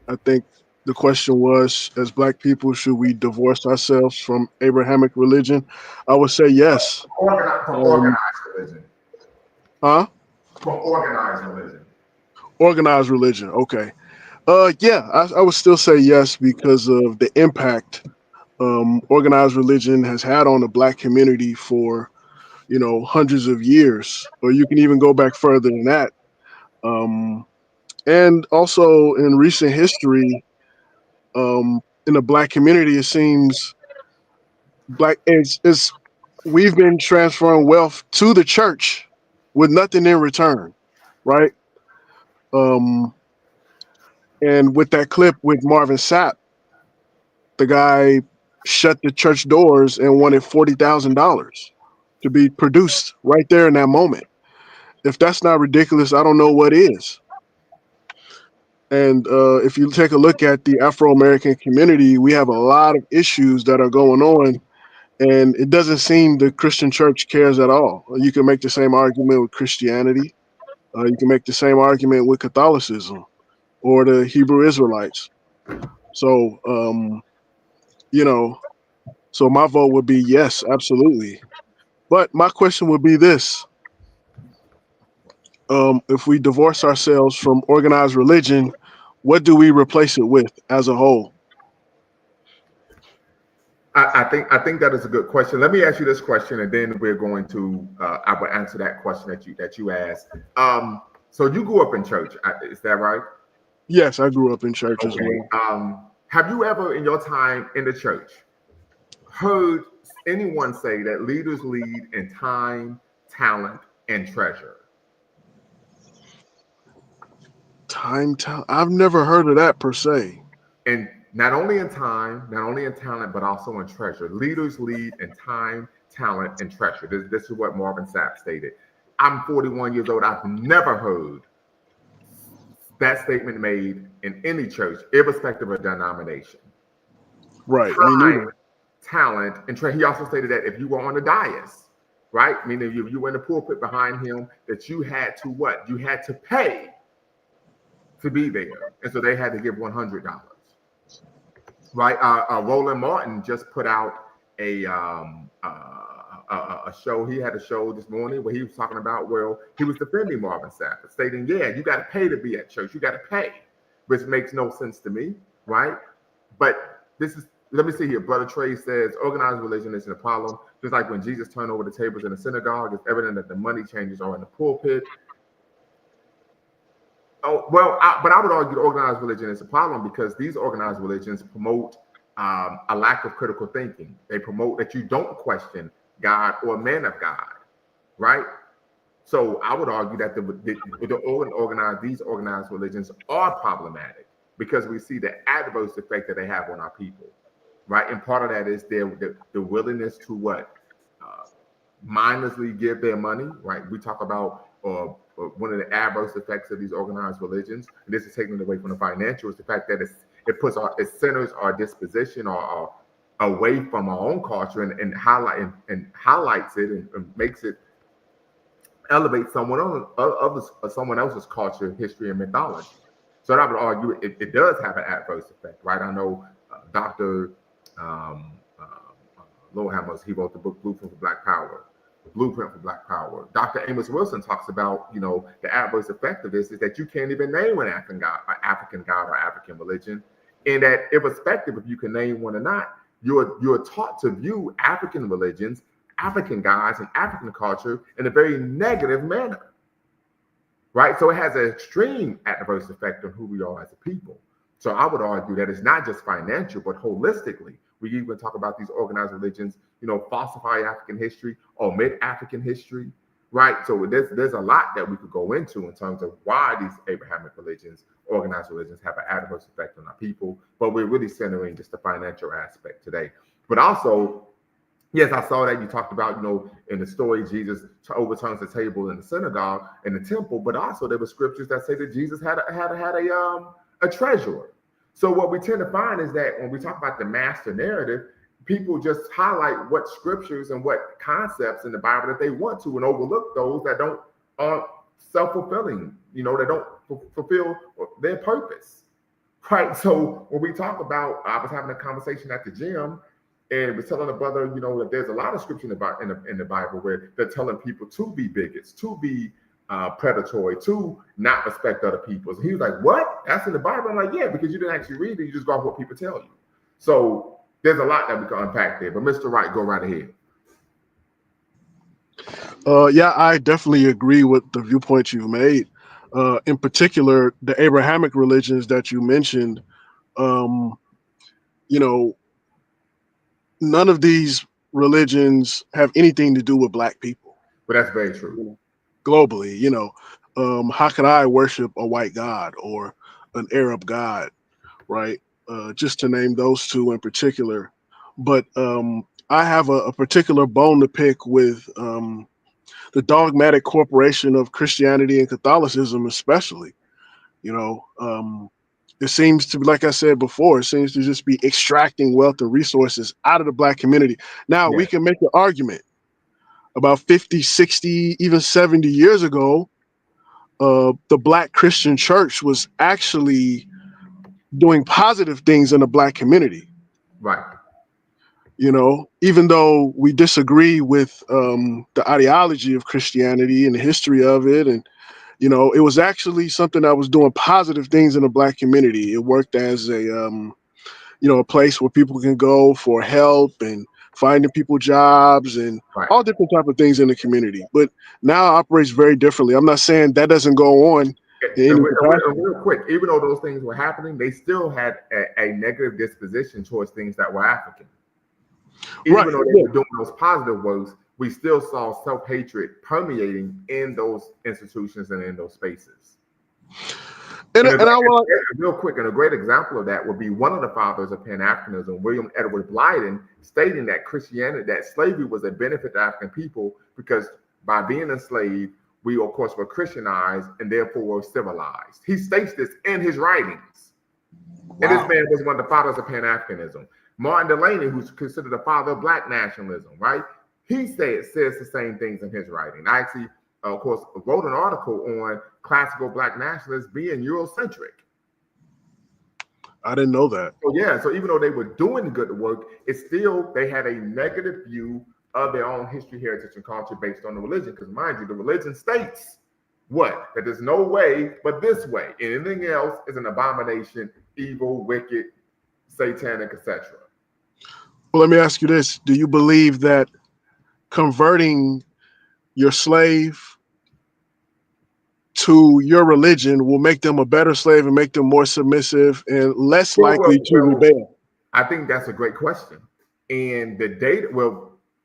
I think the question was, as Black people, should we divorce ourselves from Abrahamic religion? I would say yes. From organized religion. Huh? From organized religion. Organized religion. Okay. Yeah, I would still say yes because of the impact organized religion has had on the Black community for, hundreds of years, or you can even go back further than that. And also in recent history, in the Black community, it seems it's we've been transferring wealth to the church with nothing in return, right? Um, and with that clip with Marvin Sapp, the guy shut the church doors and wanted $40,000 to be produced right there in that moment. If that's not ridiculous, I don't know what is. And if you take a look at the Afro-American community, we have a lot of issues that are going on, and it doesn't seem the Christian church cares at all. You can make the same argument with Christianity. You can make the same argument with Catholicism or the Hebrew Israelites. So, so my vote would be yes, absolutely. But my question would be this. If we divorce ourselves from organized religion, what do we replace it with as a whole? I think that is a good question. Let me ask you this question, and then we're going to I will answer that question that you asked. So you grew up in church, is that right? Yes, I grew up in church as Okay. well. Have you ever, in your time in the church, heard anyone say that leaders lead in time, talent, and treasure? I've never heard of that per se. And not only in time, not only in talent, but also in treasure. Leaders lead in time, talent, and treasure. This is what Marvin Sapp stated. I'm 41 years old. I've never heard that statement made in any church, irrespective of denomination. Right. Time, talent, and treasure. He also stated that if you were on the dais, right? Meaning you were in the pulpit behind him, that you had to what? You had to pay to be there. And so they had to give $100. Right? Roland Martin just put out a show. He had a show this morning where he was talking about, well, he was defending Marvin Sapp, stating, yeah, you got to pay to be at church. You got to pay, which makes no sense to me, right? But let me see here. Brother Trey says, organized religion isn't a problem. Just like when Jesus turned over the tables in the synagogue, it's evident that the money changers are in the pulpit. Oh, well, but I would argue organized religion is a problem because these organized religions promote a lack of critical thinking. They promote that you don't question God or man of God, right? So I would argue that these organized religions are problematic because we see the adverse effect that they have on our people, right? And part of that is the willingness to what? Mindlessly give their money, right? We talk about one of the adverse effects of these organized religions, and this is taking it away from the financial, is the fact that it centers our disposition or away from our own culture and highlights it and makes it elevate someone else's culture, history, and mythology. So I would argue it does have an adverse effect, right? I know Dr. Lowhammer, he wrote the book Blueprint for Black Power. Dr. Amos Wilson talks about, the adverse effect of this is that you can't even name an African god or African religion, and that irrespective if you can name one or not, you're taught to view African religions, African gods, and African culture in a very negative manner. right? So it has an extreme adverse effect on who we are as a people. So I would argue that it's not just financial, but holistically. We even talk about these organized religions, falsify African history, omit African history, right? So there's a lot that we could go into in terms of why these Abrahamic religions, organized religions, have an adverse effect on our people. But we're really centering just the financial aspect today. But also, yes, I saw that you talked about, in the story, Jesus overturns the table in the synagogue, in the temple, but also there were scriptures that say that Jesus had a treasurer. So what we tend to find is that when we talk about the master narrative, people just highlight what scriptures and what concepts in the Bible that they want to, and overlook those that don't are self-fulfilling, that don't fulfill their purpose, right? So when we talk about, I was having a conversation at the gym, and was telling a brother, that there's a lot of scripture in the Bible where they're telling people to be bigots, to be predatory, to not respect other people. So he was like, "What? That's in the Bible?" I'm like, "Yeah, because you didn't actually read it. You just go off what people tell you." So there's a lot that we can unpack there. But Mr. Wright, go right ahead. Yeah, I definitely agree with the viewpoint you've made. In particular, the Abrahamic religions that you mentioned, um, none of these religions have anything to do with Black people. But that's very true. Globally, how could I worship a white god or an Arab god, right? Just to name those two in particular. But I have a particular bone to pick with the dogmatic corporation of Christianity and Catholicism, especially. It seems to be, like I said before, it seems to just be extracting wealth and resources out of the Black community. Now, we can make an argument about 50, 60, even 70 years ago, the Black Christian church was actually doing positive things in the Black community. Right. Even though we disagree with the ideology of Christianity and the history of it, and it was actually something that was doing positive things in the Black community. It worked as a place where people can go for help and finding people jobs and all different type of things in the community. But now it operates very differently. I'm not saying that doesn't go on. Real quick, even though those things were happening, they still had a negative disposition towards things that were African. Even though they were doing those positive works, we still saw self-hatred permeating in those institutions and in those spaces. Real quick, and a great example of that would be one of the fathers of Pan-Africanism, William Edward Blyden, stating that that slavery was a benefit to African people because by being enslaved, we of course were Christianized and therefore were civilized. He states this in his writings. Wow. And this man was one of the fathers of Pan-Africanism. Martin Delany, who's considered the father of Black nationalism, right? He says the same things in his writing. I actually, of course, wrote an article on classical Black nationalists being Eurocentric. I didn't know that. So even though they were doing good work, it's still, they had a negative view of their own history, heritage, and culture based on the religion. Because mind you, the religion states what? That there's no way but this way. Anything else is an abomination, evil, wicked, satanic, etc. Well, let me ask you this. Do you believe that converting your slave to your religion will make them a better slave and make them more submissive and less likely to rebel? I think that's a great question. And the data,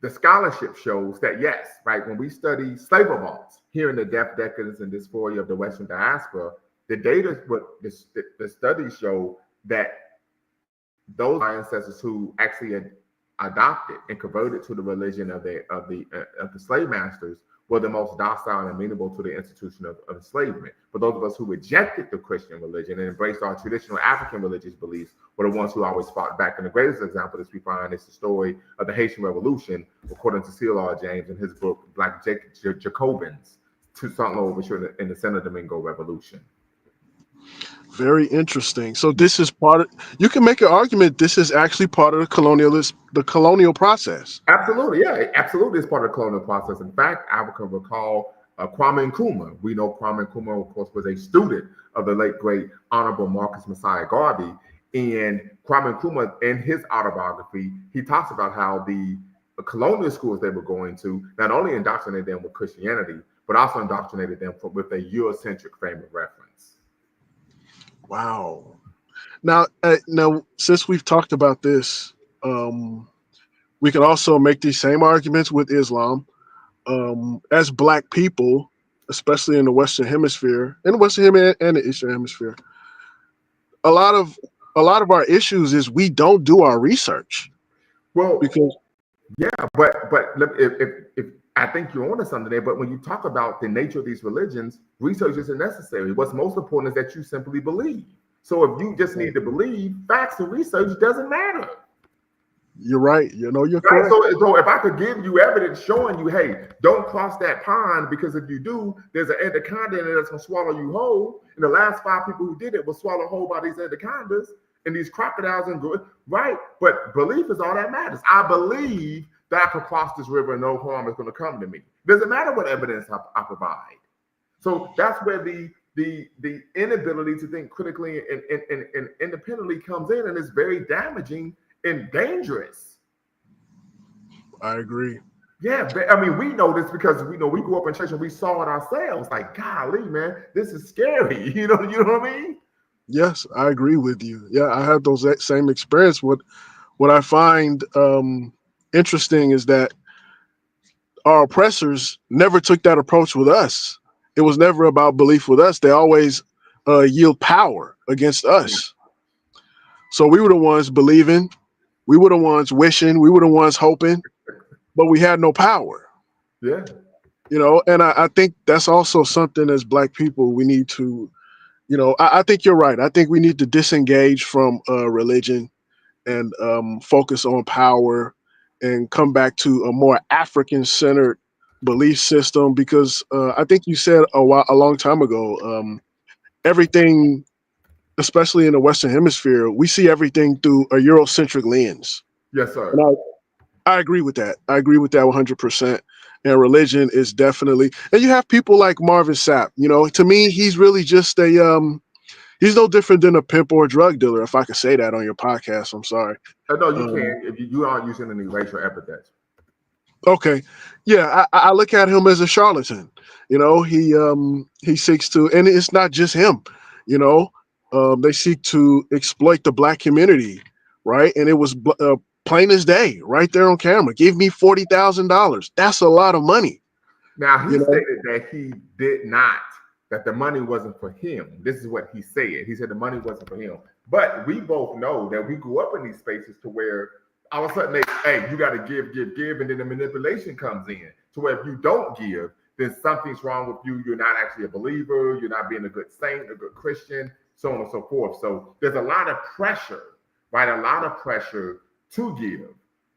the scholarship shows that yes, right? When we study slave revolts here in the death, decadence, and dysphoria of the Western diaspora, the data, the studies show that those ancestors who actually had adopted and converted to the religion of the slave masters were the most docile and amenable to the institution of enslavement. But those of us who rejected the Christian religion and embraced our traditional African religious beliefs were the ones who always fought back. And the greatest example that we find is the story of the Haitian Revolution, according to C. L. James in his book, Black Jacobins, to St. Louis in the Santo Domingo Revolution. Very interesting. So this is you can make an argument this is actually part of the colonial process. Absolutely, yeah, absolutely, it's part of the colonial process. In fact, I can recall Kwame Nkrumah. We know Kwame Nkrumah, of course, was a student of the late, great Honorable Marcus Messiah Garvey. And Kwame Nkrumah, in his autobiography, he talks about how the colonial schools they were going to not only indoctrinated them with Christianity, but also indoctrinated them with a Eurocentric frame of reference. Wow. Now, since we've talked about this, we can also make these same arguments with Islam. As Black people, especially in the Western Hemisphere, and the Eastern Hemisphere, a lot of our issues is we don't do our research. Well, because yeah, but if I think you're onto something there, but when you talk about the nature of these religions, research isn't necessary. What's most important is that you simply believe. So if you just need to believe, facts and research doesn't matter. You're right. You're right? correct. So if I could give you evidence showing you, hey, don't cross that pond, because if you do, there's an anaconda in there that's going to swallow you whole. And the last 5 people who did it were swallowed whole by these anacondas and these crocodiles and right? But belief is all that matters. I believe that I can cross this river and no harm is going to come to me. Doesn't matter what evidence I provide. So that's where the inability to think critically and independently comes in, and it's very damaging and dangerous. I agree. Yeah, I mean, we know this because we grew up in church and we saw it ourselves. Like, golly, man, this is scary. You know what I mean? Yes, I agree with you. Yeah, I had those same experience. What I find interesting is that our oppressors never took that approach with us. It was never about belief with us. They always yield power against us. So we were the ones believing, we were the ones wishing, we were the ones hoping, but we had no power. Yeah. And I think that's also something as Black people we need to, I think you're right. I think we need to disengage from religion and focus on power and come back to a more African-centered belief system, because I think you said a long time ago, everything, especially in the Western Hemisphere, we see everything through a Eurocentric lens. Yes, sir. And I agree with that. I agree with that 100%. And religion is definitely, and you have people like Marvin Sapp. To me, he's really just he's no different than a pimp or a drug dealer, if I could say that on your podcast. I'm sorry. No, you can. If you aren't using any racial epithets. Okay. Yeah, I look at him as a charlatan. He seeks to, and it's not just him, they seek to exploit the Black community, right? And it was plain as day, right there on camera. Give me $40,000. That's a lot of money. Now, he stated that he did not, that the money wasn't for him. This is what he said. He said the money wasn't for him. But we both know that we grew up in these spaces to where all of a sudden hey, you got to give, and then the manipulation comes in to where if you don't give, then something's wrong with you. You're not actually a believer. You're not being a good saint, a good Christian, so on and so forth. So there's a lot of pressure, right? A lot of pressure to give,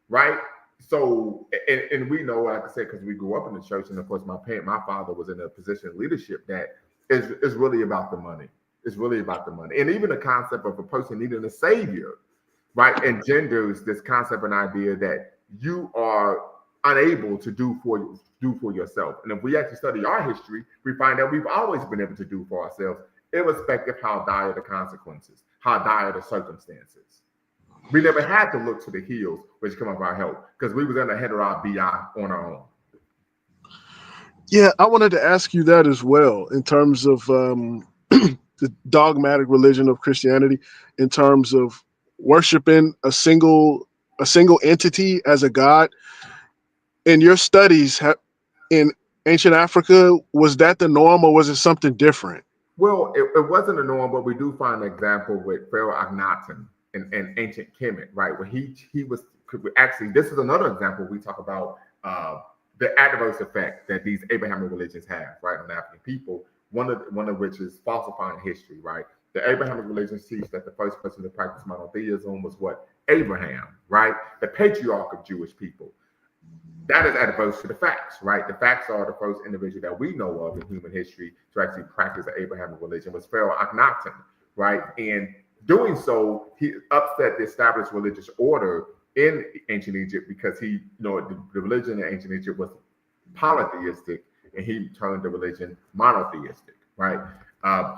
right? So, and we know, like I said, because we grew up in the church, and of course, my father was in a position of leadership that is really about the money. It's really about the money. And even the concept of a person needing a savior, right, engenders this concept and idea that you are unable to do for yourself. And if we actually study our history, we find that we've always been able to do for ourselves, irrespective of how dire the consequences, how dire the circumstances. We never had to look to the hills which come up our help, because we was in the head of our BI on our own. Yeah, I wanted to ask you that as well, in terms of the dogmatic religion of Christianity, in terms of worshiping a single entity as a god. In your studies in ancient Africa, was that the norm, or was it something different? Well, it wasn't the norm, but we do find an example with Pharaoh Akhenaten in ancient Kemet, right? Where he was actually, this is another example we talk about the adverse effect that these Abrahamic religions have, right, on African people. One of which is falsifying history, right? The Abrahamic religions teach that the first person to practice monotheism was what? Abraham, right? The patriarch of Jewish people. That is adverse to the facts, right? The facts are the first individual that we know of in human history to actually practice the Abrahamic religion was Pharaoh Akhenaten, right? And doing so, he upset the established religious order in ancient Egypt, because the religion in ancient Egypt was polytheistic, and he turned the religion monotheistic, right?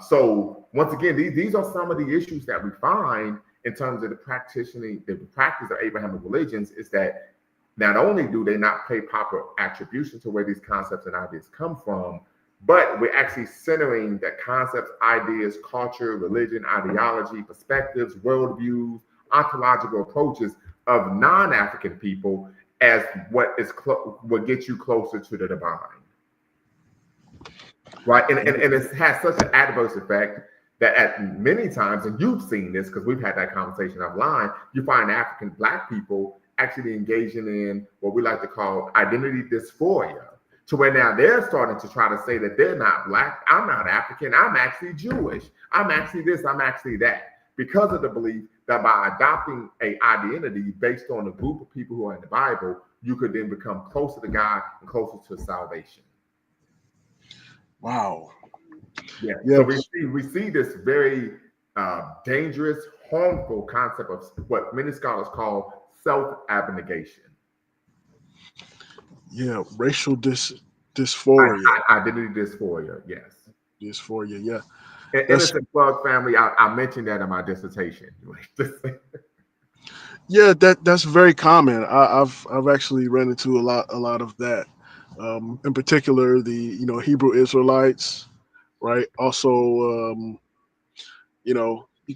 So once again, these are some of the issues that we find in terms of the practice of Abrahamic religions, is that Not only do they not pay proper attribution to where these concepts and ideas come from, but we're actually centering that concepts, ideas, culture, religion, ideology, perspectives, worldviews, ontological approaches of non-African people as what what gets you closer to the divine. Right. And it has such an adverse effect that at many times, and you've seen this because we've had that conversation offline, you find African Black people actually engaging in what we like to call identity dysphoria, to where now they're starting to try to say that they're not Black, I'm not African, I'm actually Jewish, I'm actually this, I'm actually that, because of the belief that by adopting an identity based on a group of people who are in the Bible, you could then become closer to God and closer to salvation. Wow. Yeah. Yes. So we see this very dangerous, harmful concept of what many scholars call self-abnegation. Yeah, racial dysphoria. Identity dysphoria, yes. Dysphoria, yeah. Innocent Plug family, I mentioned that in my dissertation. Yeah, that's very common. I've actually run into a lot of that. In particular, the Hebrew Israelites, right? Also, you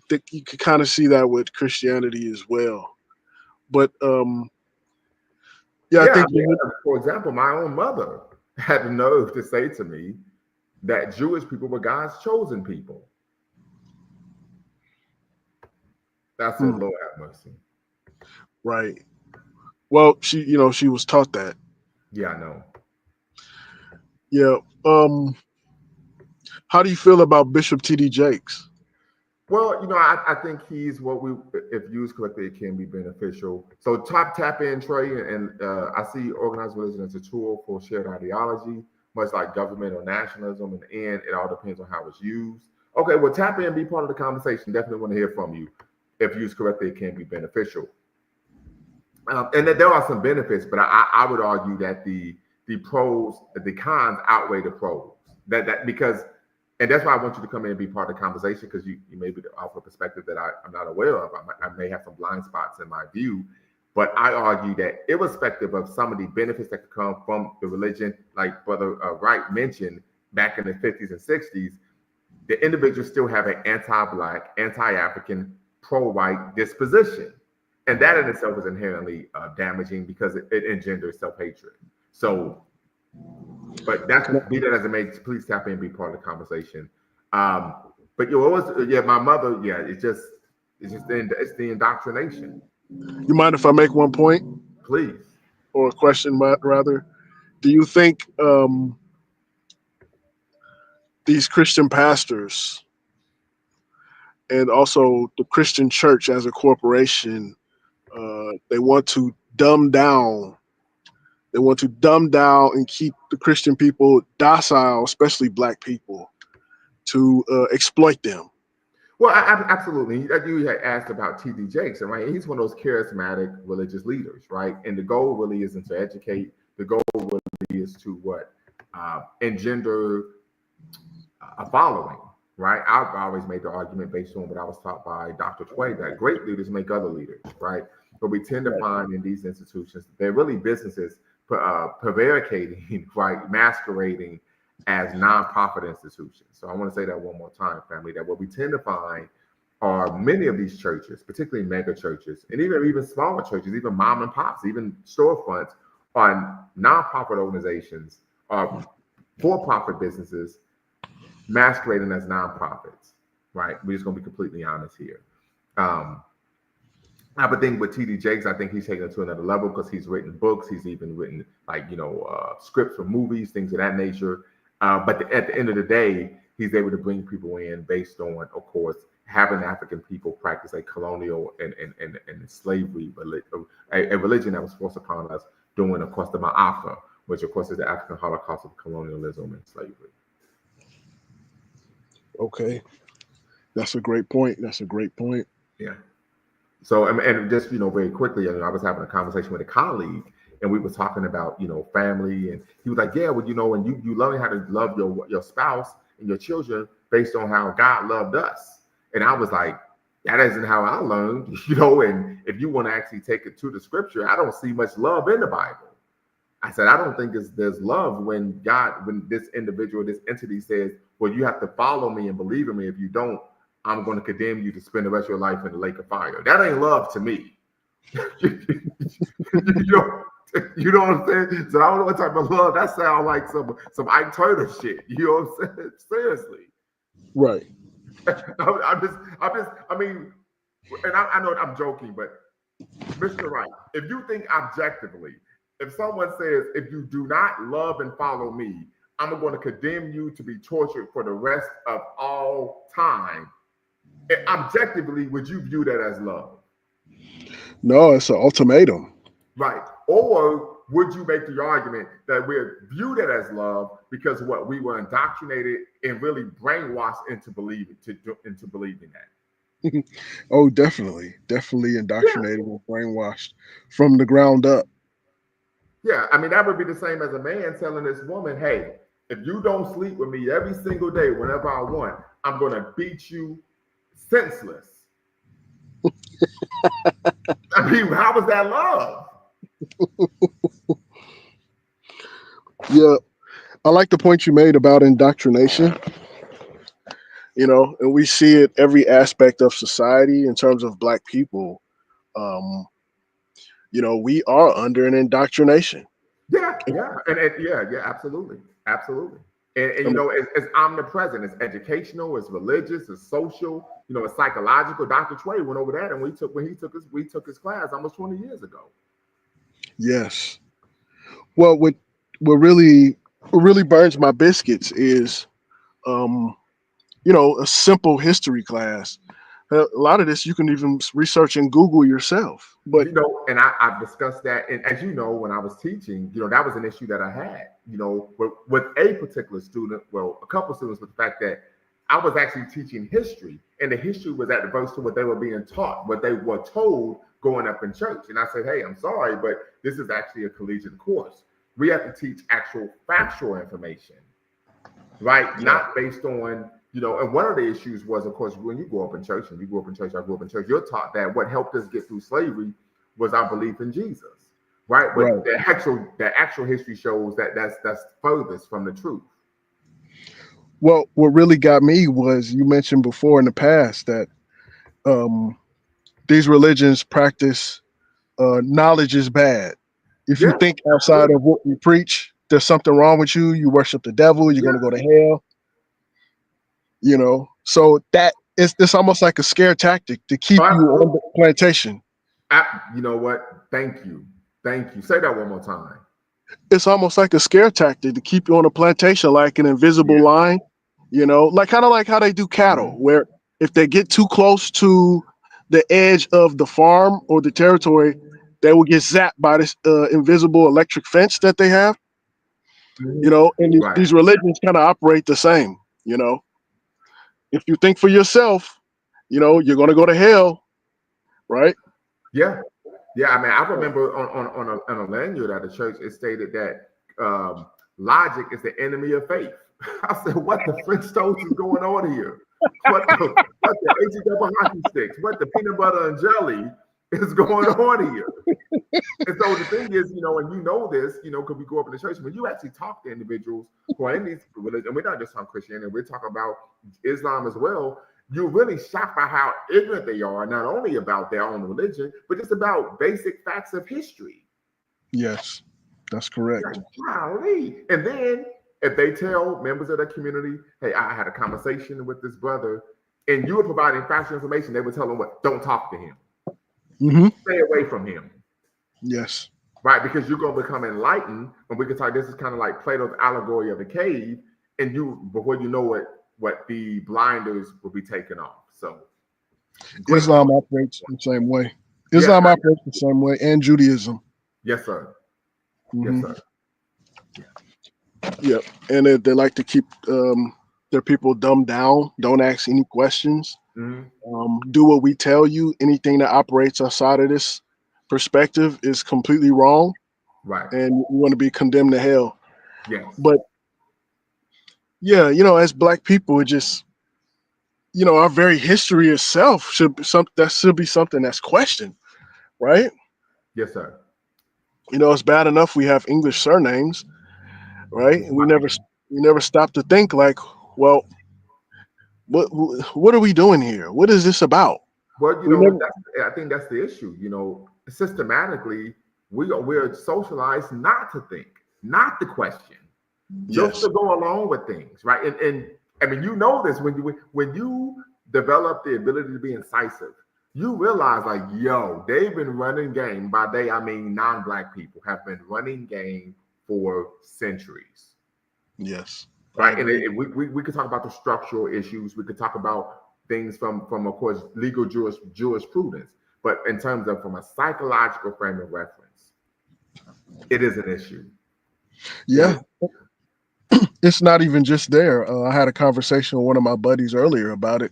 can kind of see that with Christianity as well. But I think for example, my own mother had the nerve to say to me that Jewish people were God's chosen people. That's a Lord have mercy. Right. Well, she was taught that. Yeah, I know. Yeah. How do you feel about Bishop T.D. Jakes? Well, I think he's what if used correctly, it can be beneficial. So tap in, Trey, and I see organized religion as a tool for shared ideology, much like government or nationalism. In the end, it all depends on how it's used. Okay, well, tap in, be part of the conversation. Definitely want to hear from you. If used correctly, it can be beneficial. And that there are some benefits, but I would argue that the pros, the cons outweigh the pros. And that's why I want you to come in and be part of the conversation, because you may be offer a perspective that I'm not aware of. I may have some blind spots in my view, but I argue that irrespective of some of the benefits that could come from the religion, like Brother Wright mentioned back in the 50s and 60s, the individuals still have an anti-Black, anti-African, pro-white disposition. And that in itself is inherently damaging because it engenders self-hatred. So, but that's be that as it may, please tap in and be part of the conversation. But my mother, it's the indoctrination. You mind if I make one point? Please. Or a question, rather. Do you think these Christian pastors and also the Christian church as a corporation, they want to dumb down and keep the Christian people docile, especially Black people, to exploit them? Well, absolutely. You had asked about T.D. Jakes, and right, he's one of those charismatic religious leaders, right? And the goal really isn't to educate. The goal really is to engender a following, right? I've always made the argument based on what I was taught by Dr. Tway that great leaders make other leaders, right? But we tend to find in these institutions, they're really businesses prevaricating, right, masquerading as nonprofit institutions. So I want to say that one more time, family, that what we tend to find are many of these churches, particularly mega churches, and even smaller churches, even mom and pops, even storefronts, are nonprofit organizations, are for-profit businesses masquerading as nonprofits, right? We're just going to be completely honest here. I would think with T.D. Jakes, I think he's taken it to another level because he's written books. He's even written scripts for movies, things of that nature. But at the end of the day, he's able to bring people in based on, of course, having African people practice a colonial and slavery a religion that was forced upon us during, of course, the Ma'afa, which, of course, is the African Holocaust of colonialism and slavery. Okay. That's a great point. Yeah. So, and just, very quickly, I was having a conversation with a colleague, and we were talking about, family, and he was like, yeah, well, and you learn how to love your spouse and your children based on how God loved us. And I was like, That isn't how I learned, you know. And if you want to actually take it to the scripture, I don't see much love in the Bible. I said, I don't think there's love when when this individual, this entity says, well, you have to follow me and believe in me. If you don't, I'm going to condemn you to spend the rest of your life in the lake of fire. That ain't love to me. you, know, you know what I'm saying? So I don't know what type of love that sounds like. Some Ike Turner shit. You know what I'm saying? Seriously. Right. I mean, and I know I'm joking, but Mr. Wright, if you think objectively, if someone says, if you do not love and follow me, I'm going to condemn you to be tortured for the rest of all time, objectively, would you view that as love? No, it's an ultimatum. Right. Or would you make the argument that we're viewed it as love because what we were indoctrinated and really brainwashed into believing that? Oh, definitely indoctrinated and brainwashed from the ground up. Yeah, I mean, that would be the same as a man telling this woman, hey, if you don't sleep with me every single day, whenever I want, I'm going to beat you senseless. I mean, how was that love? Yeah, I like the point you made about indoctrination. You know, and we see it every aspect of society in terms of Black people. Um, you know, we are under an indoctrination. Yeah, yeah, absolutely. Absolutely. And you know, it's omnipresent. It's educational, it's religious, it's social, you know, it's psychological. Dr. Trey went over that and we took his class almost 20 years ago. Yes. Well, what really burns my biscuits is, you know, a simple history class. A lot of this you can even research and Google yourself. But You know, and I've discussed that. And as you know, when I was teaching, you know, that was an issue that I had, you know, with a particular student, well, a couple students, with the fact that I was actually teaching history, and the history was adverse to what they were being taught, what they were told growing up in church. And I said, hey, I'm sorry, but this is actually a collegiate course. We have to teach actual factual information, right? Yeah. Not based on, you know, and one of the issues was, of course, when you grow up in church, and you grew up in church, I grew up in church, you're taught that what helped us get through slavery was our belief in Jesus, right? But right. The actual history shows that that's furthest from the truth. Well, what really got me was you mentioned before in the past that these religions practice knowledge is bad. If you think outside of what we preach, there's something wrong with you. You worship the devil. You're going to go to hell. You know, so that it's almost like a scare tactic to keep you on the plantation. You know what? Thank you. Say that one more time. It's almost like a scare tactic to keep you on a plantation, like an invisible line. You know, like kind of like how they do cattle, where if they get too close to the edge of the farm or the territory, they will get zapped by this invisible electric fence that they have. You know, and these religions kind of operate the same. You know, if you think for yourself, you know, you're going to go to hell, right? Yeah. I mean, I remember on a lanyard at the church, it stated that logic is the enemy of faith. I said, what the French toast is going on here? What the H-double hockey sticks? What the peanut butter and jelly is going on here? And so the thing is, you know, and you know this, you know, because we grew up in the church, when you actually talk to individuals who are in these religions, and we're not just talking Christianity, we're talking about Islam as well, you're really shocked by how ignorant they are, not only about their own religion, but just about basic facts of history. Yes, that's correct. Golly. And then if they tell members of the community, hey, I had a conversation with this brother, and you were providing factual information, they would tell them what? Don't talk to him. Mm-hmm. Stay away from him. Yes. Right, because you're going to become enlightened, and we can talk, this is kind of like Plato's allegory of the cave, and you, before you know it, what the blinders will be taken off. So Islam operates the same way. Islam operates the same way, and Judaism. Yes, sir. Mm-hmm. Yes, sir. Yep. And they like to keep their people dumbed down. Don't ask any questions. Mm-hmm. Do what we tell you. Anything that operates outside of this perspective is completely wrong. Right. And you want to be condemned to hell. Yes. But yeah, you know, as Black people, it just, our very history itself should be something that's questioned, right? Yes, sir. It's bad enough we have English surnames, right? And we never stop to think like, well, what are we doing here? What is this about? Well, We never. I think that's the issue. Systematically, we're socialized not to think, not to question, just Yes. to go along with things, right? And I mean, this when you develop the ability to be incisive, you realize like, yo, they've been running game. By they, I mean non-black people have been running game for centuries. Yes. I Right, and agree. we could talk about the structural issues. We could talk about things from of course legal jurisprudence, but in terms of from a psychological frame of reference, it is an issue. It is. Yeah. It's not even just there. I had a conversation with one of my buddies earlier about it.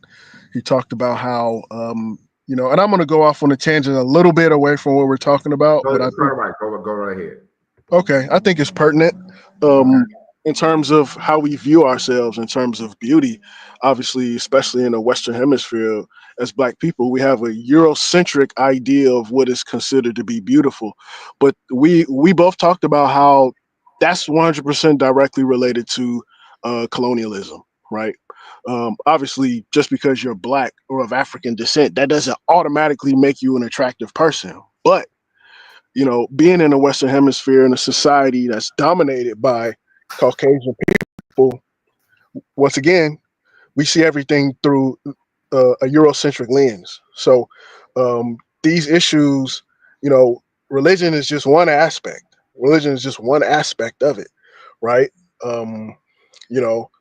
He talked about how, and I'm going to go off on a tangent a little bit away from what we're talking about, No, but I it's think, right. Go right ahead. okay, I think it's pertinent. Okay. In terms of how we view ourselves in terms of beauty. Obviously, especially in the Western Hemisphere, as Black people, we have a Eurocentric idea of what is considered to be beautiful. But we both talked about how that's 100% directly related to colonialism, right? Obviously, just because you're Black or of African descent, that doesn't automatically make you an attractive person. But being in the Western Hemisphere in a society that's dominated by Caucasian people, once again, we see everything through a Eurocentric lens. So these issues, religion is just one aspect. Religion is just one aspect of it, right? Um, you know,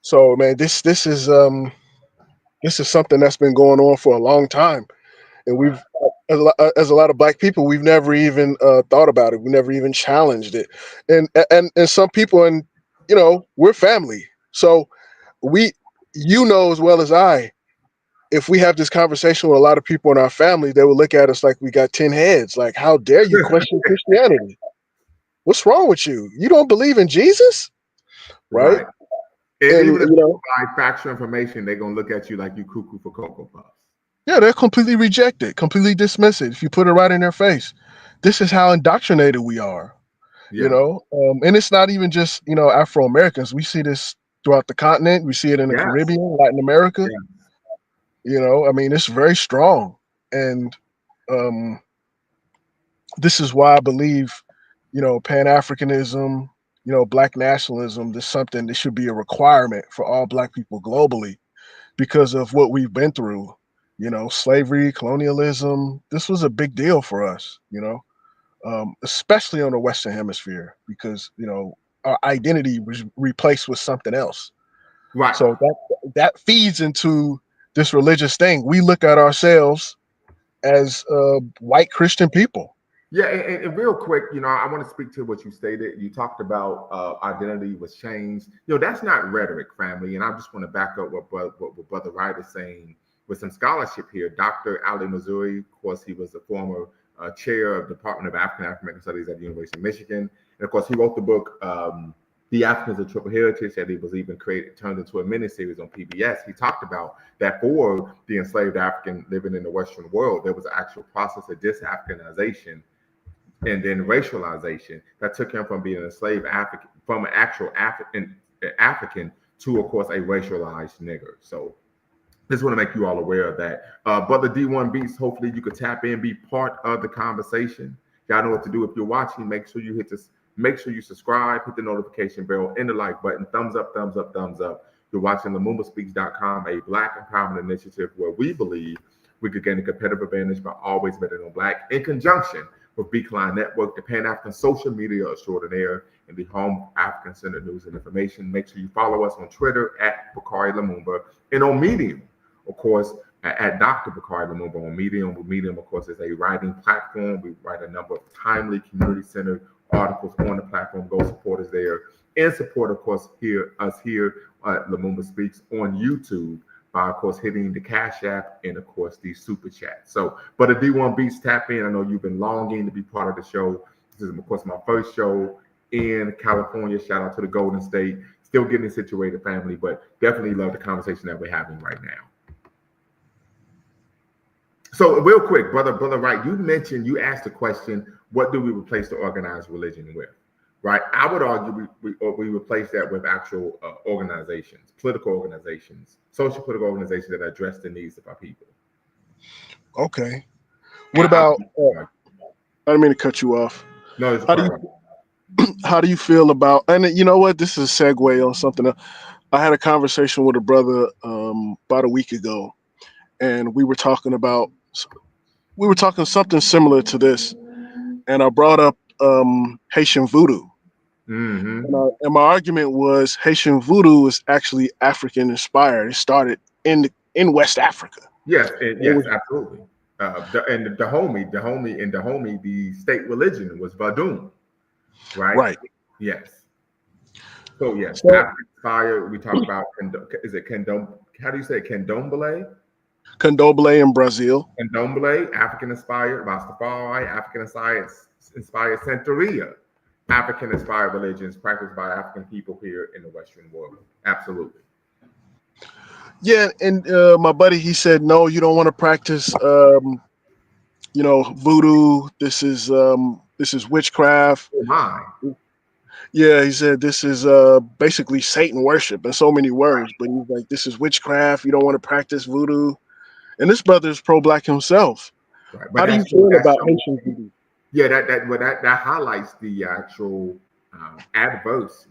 so man, this is something that's been going on for a long time, and we've as a lot of Black people, we've never even thought about it. We never even challenged it, and some people, and we're family, so we, as well as I, if we have this conversation with a lot of people in our family, they will look at us like we got 10 heads. Like, how dare you question Christianity? What's wrong with you? You don't believe in Jesus, right? Right. And And even if you provide factual information, they're gonna look at you like you cuckoo for cocoa puffs. yeah, they're completely rejected, completely dismiss it. If you put it right in their face, this is how indoctrinated we are. Yeah. And it's not even just Afro Americans. We see this throughout the continent. We see it in the Yes. Caribbean, Latin America. Yes. I mean, it's very strong, and um, this is why I believe, Pan Africanism, Black nationalism. This something that should be a requirement for all Black people globally because of what we've been through. Slavery, colonialism. This was a big deal for us. Especially on the Western Hemisphere, because our identity was replaced with something else. Right. So that feeds into this religious thing. We look at ourselves as white Christian people. Yeah, and real quick, I want to speak to what you stated. You talked about identity was changed. That's not rhetoric, family. And I just want to back up what Brother Wright is saying with some scholarship here. Dr. Ali Missouri, of course, he was the former chair of the Department of African American Studies at the University of Michigan. And of course, he wrote the book, The Africans of Triple Heritage, that it was even turned into a miniseries on PBS. He talked about that for the enslaved African living in the Western world, there was an actual process of dis-Africanization and then racialization that took him from being an enslaved African, from an actual African to, of course, a racialized nigger. So just want to make you all aware of that. Brother D1 Beats, hopefully you could tap in, be part of the conversation. Y'all know what to do. If you're watching, make sure you hit this, make sure you subscribe, hit the notification bell, and the like button. Thumbs up, thumbs up, thumbs up. You're watching LumumbaSpeaks.com, a Black empowerment initiative where we believe we could gain a competitive advantage by always betting on Black, in conjunction with Beacline Network, the Pan-African social media extraordinaire, and the home African-centered news and information. Make sure you follow us on Twitter at Bakari Lumumba, and on Medium, of course, at Dr. Bakari Lumumba on Medium. Medium, of course, is a writing platform. We write a number of timely, community-centered articles on the platform. Go support us there, and support, of course, us here at Lumumba Speaks on YouTube by, of course, hitting the Cash App and, of course, the Super Chat. So, but the D1 Beats, tap in. I know you've been longing to be part of the show. This is, of course, my first show in California. Shout out to the Golden State. still getting situated, family, but definitely love the conversation that we're having right now. So real quick, brother Wright, you asked the question, what do we replace the organized religion with? Right? I would argue we replace that with actual organizations, political organizations, social political organizations that address the needs of our people. Okay. What about? I didn't mean to cut you off. No, it's How do you feel about? And you know what? This is a segue on something else. I had a conversation with a brother about a week ago, and we were talking something similar to this, and I brought up Haitian voodoo. Mm-hmm. And my argument was Haitian voodoo is actually African inspired. It started in West Africa. Yes, absolutely. The Dahomey, the state religion was Vadum, right? Right. Yes. So yes, So, African inspired. We talk about is it Kendom? How do you say it? Candomblé? Candomblé in Brazil. Candomblé, African inspired. Rastafari, African inspired Santeria. African inspired religions practiced by African people here in the Western world. Absolutely. Yeah, and my buddy, he said, no, you don't want to practice, voodoo. This is witchcraft. Oh my. Yeah, he said this is basically Satan worship in so many words. But he's like, this is witchcraft. You don't want to practice voodoo. And this brother is pro-black himself. Right. How do you feel about Haitian voodoo? Yeah, that highlights the actual adverse,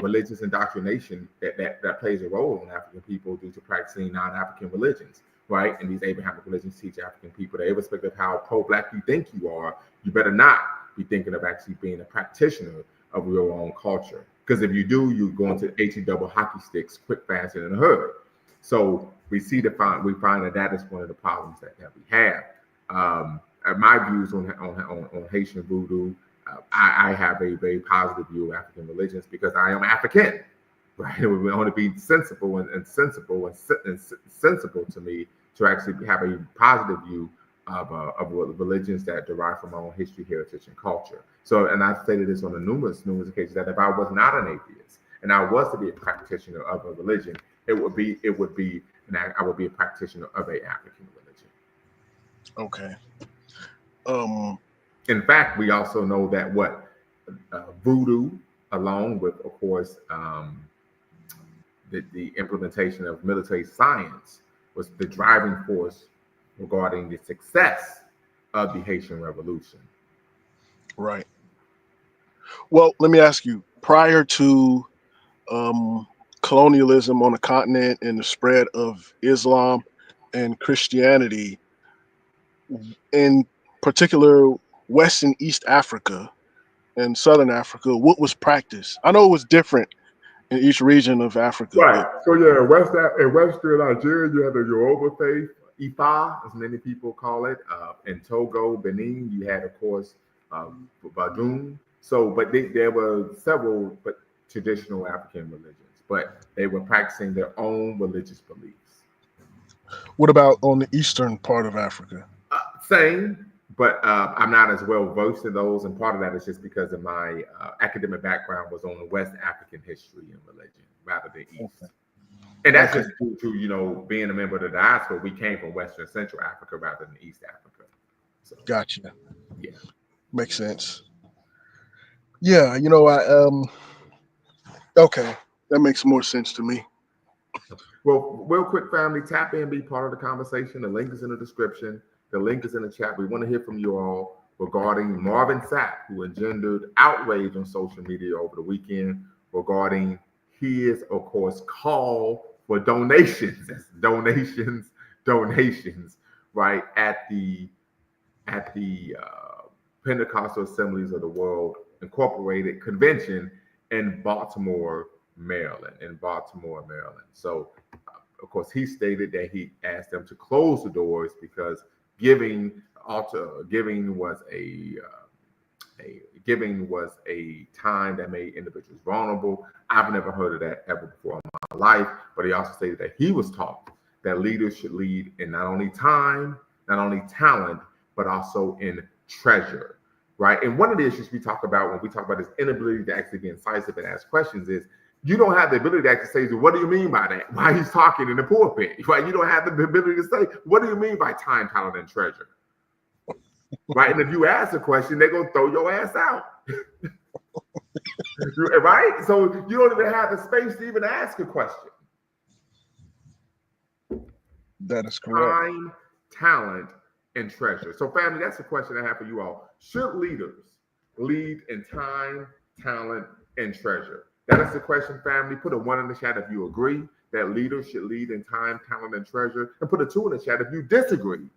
religious indoctrination that plays a role in African people due to practicing non-African religions, right? And these Abrahamic religions teach African people that irrespective of how pro-black you think you are, you better not be thinking of actually being a practitioner of your own culture. Because if you do, you're going to HE double hockey sticks quick, fast, and in a hurry. So we find that is one of the problems that we have. My views on Haitian voodoo, I have a very positive view of African religions because I am African, right? We want to be sensible and sensible to me to actually have a positive view of religions that derive from our own history, heritage, and culture. So, and I've stated this on numerous occasions that if I was not an atheist and I was to be a practitioner of a religion, I would be a practitioner of a African religion. Okay. In fact, we also know that voodoo, along with, of course, the implementation of military science, was the driving force regarding the success of the Haitian Revolution. Right. Well, let me ask you, prior to colonialism on the continent and the spread of Islam and Christianity, in particular West and East Africa and Southern Africa, what was practiced? I know it was different in each region of Africa. Right. So yeah, in Western Nigeria, you have the Yoruba faith, Ifa, as many people call it. In Togo, Benin, you had, of course, Badun. So, but there were several traditional African religions, but they were practicing their own religious beliefs. What about on the eastern part of Africa? Same, but I'm not as well versed in those, and part of that is just because of my academic background was on the West African history and religion rather than East. Okay. And that's just due to, being a member of the diaspora, we came from Western Central Africa rather than East Africa. So, gotcha. Yeah. Makes sense. Yeah, okay, that makes more sense to me. Well, real quick, family, tap in, be part of the conversation. The link is in the description. The link is in the chat. We want to hear from you all regarding Marvin Sapp, who engendered outrage on social media over the weekend regarding his, of course, call for donations. That's donations, right, at the Pentecostal Assemblies of the World Incorporated Convention in Baltimore, Maryland. So, of course, he stated that he asked them to close the doors because giving was a time that made individuals vulnerable. I've never heard of that ever before in my life, but he also stated that he was taught that leaders should lead in not only time, not only talent, but also in treasure, right? And one of the issues we talk about when we talk about this inability to actually be incisive and ask questions is you don't have the ability to actually say, what do you mean by that? While he's talking in the pulpit, right? You don't have the ability to say, what do you mean by time, talent, and treasure? Right? And if you ask a question, they're going to throw your ass out. Right? So you don't even have the space to even ask a question. That is correct. Time, talent, and treasure. So family, that's the question I have for you all. Should leaders lead in time, talent, and treasure? That is the question, family. Put a 1 in the chat if you agree that leaders should lead in time, talent, and treasure. And put a 2 in the chat if you disagree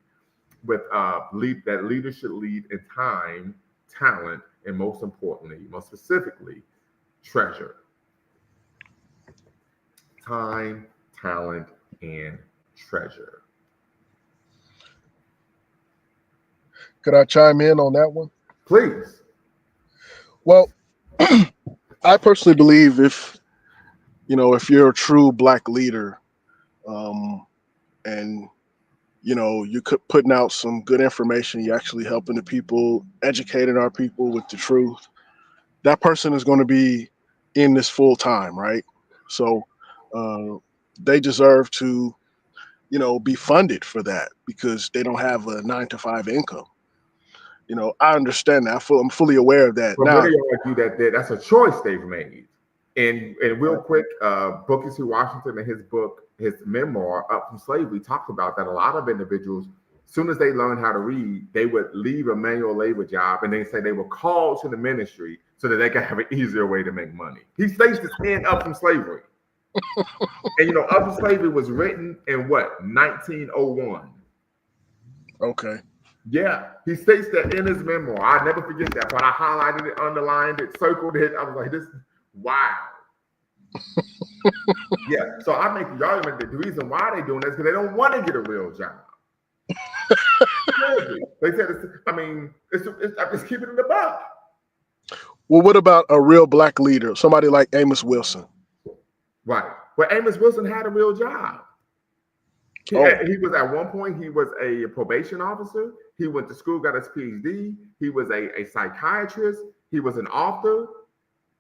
with that leaders should lead in time, talent, and most importantly, most specifically, treasure. Time, talent, and treasure. Could I chime in on that one? Please. Well, I personally believe if you're a true Black leader, and you could putting out some good information, you're actually helping the people, educating our people with the truth, that person is going to be in this full time, right? So they deserve to, be funded for that because they don't have a 9-to-5 income. I understand that. I'm fully aware of that. But Now, many argue that that's a choice they've made. And real quick, Booker T. Washington in his book, his memoir, Up from Slavery, talked about that a lot of individuals, as soon as they learned how to read, they would leave a manual labor job and they say they were called to the ministry so that they could have an easier way to make money. He states this in Up from Slavery. And Up from Slavery was written in what, 1901. okay. Yeah, he states that in his memoir. I never forget that, but I highlighted it, underlined it, circled it. I was like, this, wow. Yeah, so I make the argument that the reason why they're doing that is because they don't want to get a real job. They said, I'm just keeping it a buck. Well, what about a real Black leader, somebody like Amos Wilson? Right. Well, Amos Wilson had a real job. He was at one point, he was a probation officer. He went to school, got his PhD. He was a psychiatrist. He was an author.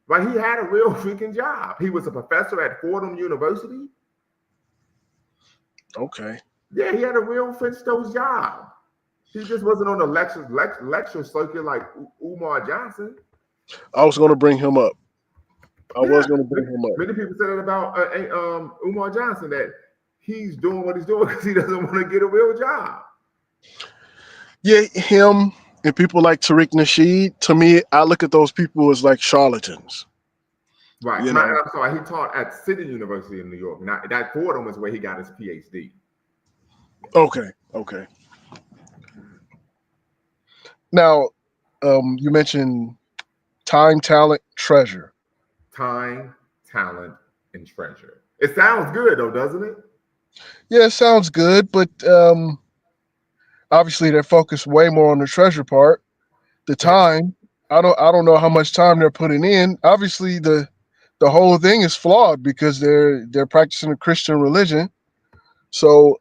But he had a real freaking job. He was a professor at Fordham University. Okay. Yeah, he had a real French-toast job. He just wasn't on the lecture circuit like Umar Johnson. I was going to bring him up. Many people said it about Umar Johnson, that he's doing what he's doing because he doesn't want to get a real job. Yeah, him and people like Tariq Nasheed, to me, I look at those people as like charlatans. Right. I'm sorry, he taught at City University in New York. Now, that Fordham was where he got his PhD. Okay. Now, you mentioned time, talent, treasure. Time, talent, and treasure. It sounds good though, doesn't it? Yeah, it sounds good, but obviously they're focused way more on the treasure part. The time, I don't know how much time they're putting in. Obviously, the whole thing is flawed because they're practicing a Christian religion. So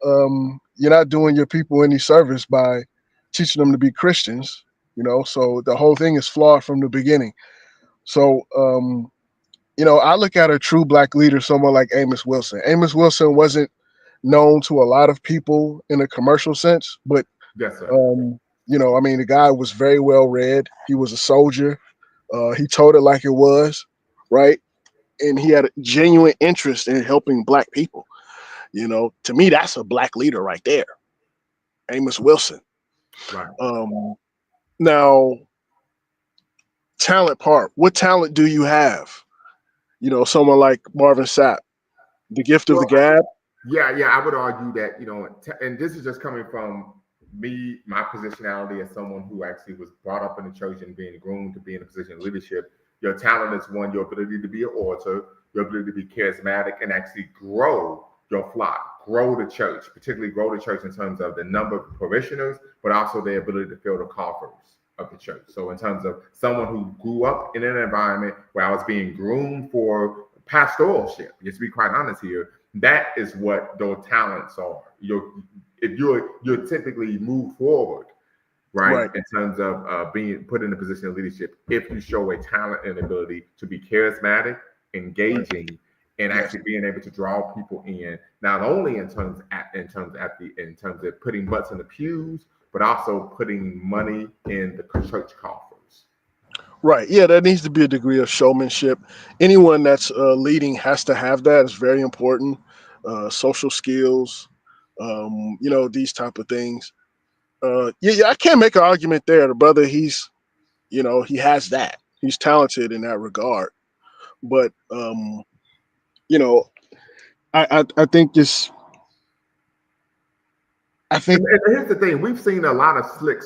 you're not doing your people any service by teaching them to be Christians. So the whole thing is flawed from the beginning. So I look at a true Black leader, someone like Amos Wilson. Amos Wilson wasn't known to a lot of people in a commercial sense, but yes, sir. The guy was very well read. He was a soldier. He told it like it was, right? And he had a genuine interest in helping Black people. To me, that's a Black leader right there. Amos Wilson. Right. Now, talent part. What talent do you have? Someone like Marvin Sapp, the gift of the gab. Yeah, I would argue that, and this is just coming from me, my positionality as someone who actually was brought up in the church and being groomed to be in a position of leadership. Your talent is one, your ability to be an orator, your ability to be charismatic and actually grow your flock, grow the church, particularly grow the church in terms of the number of parishioners, but also their ability to fill the coffers of the church. So in terms of someone who grew up in an environment where I was being groomed for pastoralship, just to be quite honest here, that is what those talents are. You're typically moved forward, right? In terms of being put in a position of leadership, if you show a talent and ability to be charismatic engaging and Yes. actually being able to draw people in, not only in terms of putting butts in the pews, but also putting money in the church coffers. Right. Yeah, there needs to be a degree of showmanship. Anyone that's leading has to have that. It's very important. Social skills, these type of things. Yeah, I can't make an argument there. The brother, he has that. He's talented in that regard. But you know, I think it's. I think And here's the thing: we've seen a lot of silver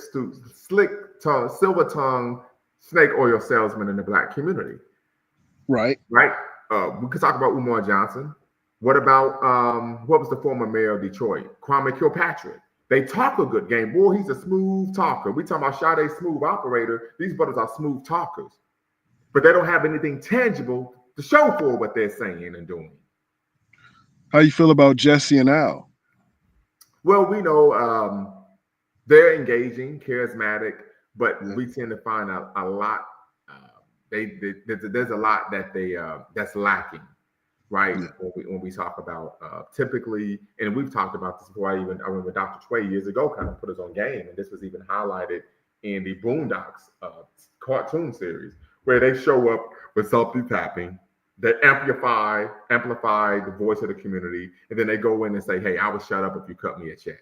tongue, snake oil salesmen in the black community. right. Right? We could talk about Umar Johnson. What about what was the former mayor of Detroit, Kwame Kilpatrick? They talk a good game. Boy, he's a smooth talker. We talking about Sade smooth operator. These brothers are smooth talkers, but they don't have anything tangible to show for what they're saying and doing. How you feel about Jesse and Al? Well, we know they're engaging, charismatic, but Yeah. we tend to find a lot. There's a lot that that's lacking, right? Yeah. When we talk about typically, and we've talked about this before. I remember Dr. Tway years ago kind of put us on game, and this was even highlighted in the Boondocks cartoon series, where they show up with something tapping. They amplify the voice of the community, and then they go in and say, "Hey, I will shut up if you cut me a check."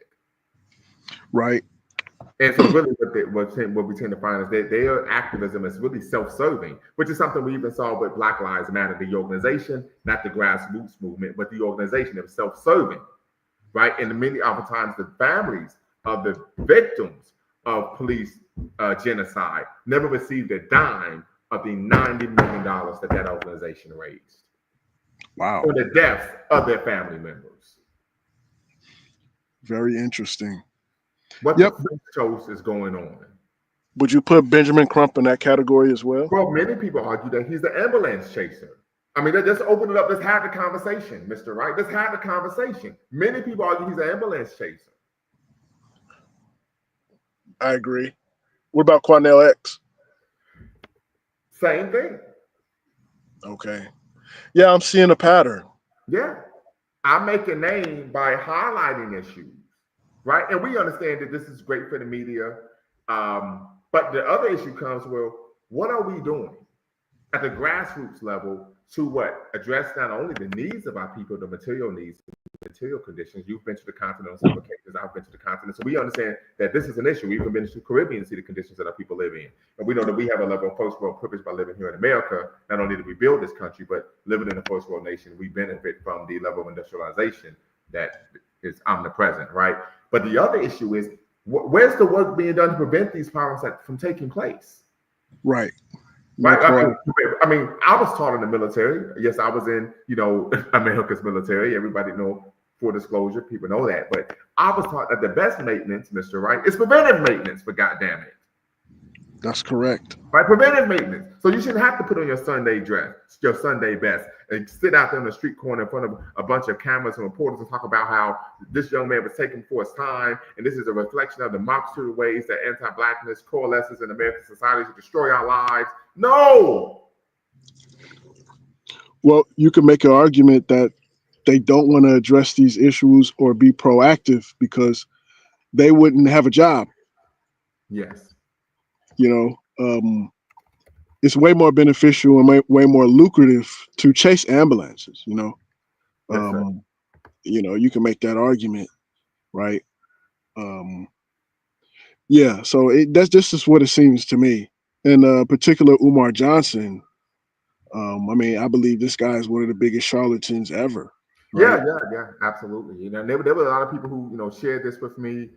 Right. And so, really, what we tend to find is that their activism is really self-serving, which is something we even saw with Black Lives Matter, the organization, not the grassroots movement, but the organization that was self-serving, right? And many oftentimes, the families of the victims of police genocide never received a dime of the $90 million that organization raised. Wow. For the deaths of their family members. Very interesting. What Yep. the French toast is going on? Would you put Benjamin Crump in that category as well? Well, many people argue that he's the ambulance chaser. I mean, let's open it up. Let's have the conversation, Mr. Wright. Let's have the conversation. Many people argue he's an ambulance chaser. I agree. What about Cornell X? Same thing. Okay. Yeah, I'm seeing a pattern. Yeah. I make a name by highlighting issues, right? And we understand that this is great for the media. But the other issue comes, well, what are we doing at the grassroots level to what? Address not only the needs of our people, the material needs, material conditions. You've been to the continent on several occasions. I've been to the continent. So we understand that this is an issue. We've even been to the Caribbean to see the conditions that our people live in. And we know that we have a level of first world privilege by living here in America. Not only did we build this country, but living in a first world nation, we benefit from the level of industrialization that is omnipresent, right? But the other issue is, where's the work being done to prevent these problems from taking place? Right. Right. I mean, I was taught in the military. Yes, I was in, America's military. Everybody know, full disclosure, people know that. But I was taught that the best maintenance, Mr. Wright, is preventive maintenance, for goddamn it. That's correct. Right, preventive maintenance. So you shouldn't have to put on your Sunday dress, your Sunday best, and sit out there on the street corner in front of a bunch of cameras and reporters and talk about how this young man was taken for his time, and this is a reflection of the multitude of ways that anti-blackness coalesces in American society to destroy our lives. No. Well, you can make an argument that they don't want to address these issues or be proactive because they wouldn't have a job. Yes. It's way more beneficial and way more lucrative to chase ambulances. Yes, sir. You can make that argument, right? Yeah. So that's just what it seems to me. In particular, Umar Johnson. I believe this guy is one of the biggest charlatans ever. Right? Yeah, absolutely. There were a lot of people who, shared this with me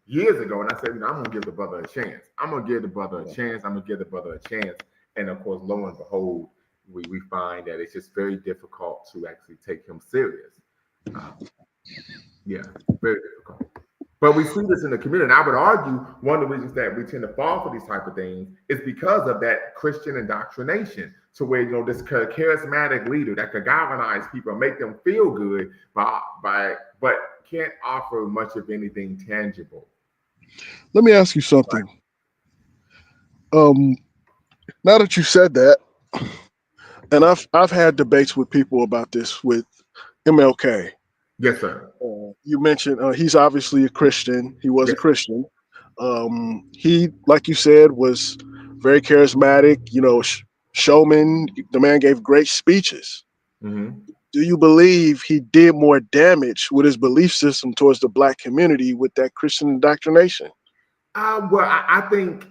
years ago, and I said, I'm gonna give the brother a chance. I'm gonna give the brother a chance. And of course, lo and behold, we find that it's just very difficult to actually take him serious. Very difficult. But we see this in the community. And I would argue one of the reasons that we tend to fall for these type of things is because of that Christian indoctrination, to where this charismatic leader that could galvanize people and make them feel good, but can't offer much of anything tangible. Let me ask you something. Now that you said that, And I've had debates with people about this with MLK. Yes, sir. You mentioned he's obviously a Christian. He was a Yes. Christian. He, like you said, was very charismatic. Showman. The man gave great speeches. Hmm. Do you believe he did more damage with his belief system towards the black community with that Christian indoctrination? Well, I think,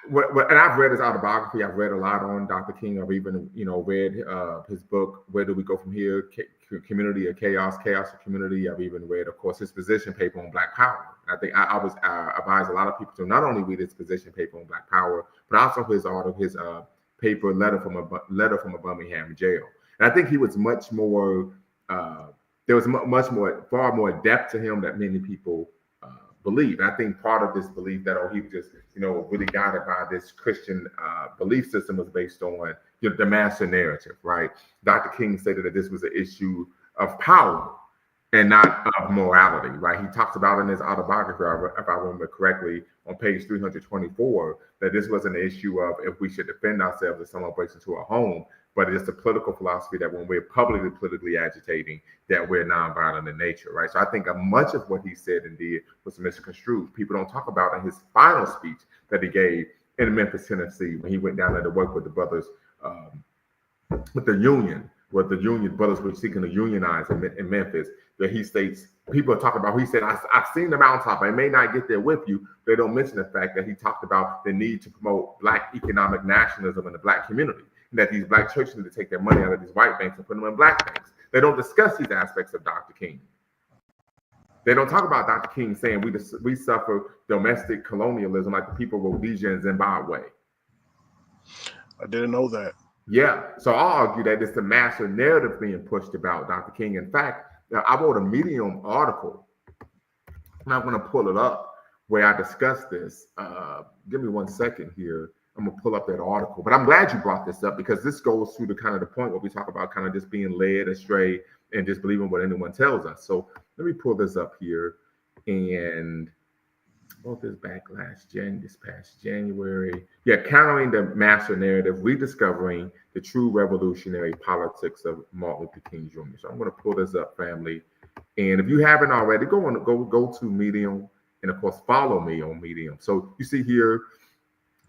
and I've read his autobiography. I've read a lot on Dr. King. I've even, read his book, Where Do We Go From Here? Community or Chaos, Chaos or Community. I've even read, of course, his position paper on Black Power. I think I advise a lot of people to not only read his position paper on Black Power, but also his paper, Letter from a Birmingham Jail. And I think he was much more. There was far more depth to him that many people believe. And I think part of this belief that he was just really guided by this Christian belief system was based on the master narrative, right? Dr. King stated that this was an issue of power and not of morality, right? He talks about in his autobiography, if I remember correctly, on page 324, that this wasn't an issue of if we should defend ourselves if someone breaks into a home, but it's a political philosophy that when we're politically agitating, that we're nonviolent in nature, right? So I think much of what he said and did was misconstrued. People don't talk about in his final speech that he gave in Memphis, Tennessee, when he went down there to work with the brothers, with the union, where the union brothers were seeking to unionize in Memphis, that he states, people are talking about, he said, I've seen the mountaintop. I may not get there with you. They don't mention the fact that he talked about the need to promote Black economic nationalism in the Black community, and that these Black churches need to take their money out of these white banks and put them in Black banks. They don't discuss these aspects of Dr. King. They don't talk about Dr. King saying we suffer domestic colonialism like the people of Rhodesia and Zimbabwe. I didn't know that. Yeah, so I'll argue that it's the master narrative being pushed about Dr. King. In fact, I wrote a Medium article, and I'm going to pull it up where I discuss this. Give me 1 second here. I'm going to pull up that article. But I'm glad you brought this up, because this goes to the point where we talk about kind of just being led astray and just believing what anyone tells us. So let me pull this up here. And both this backlash this past January. Yeah, countering the master narrative, rediscovering the true revolutionary politics of Martin Luther King Jr. So I'm going to pull this up, family. And if you haven't already, go to Medium, and of course follow me on Medium. So you see here,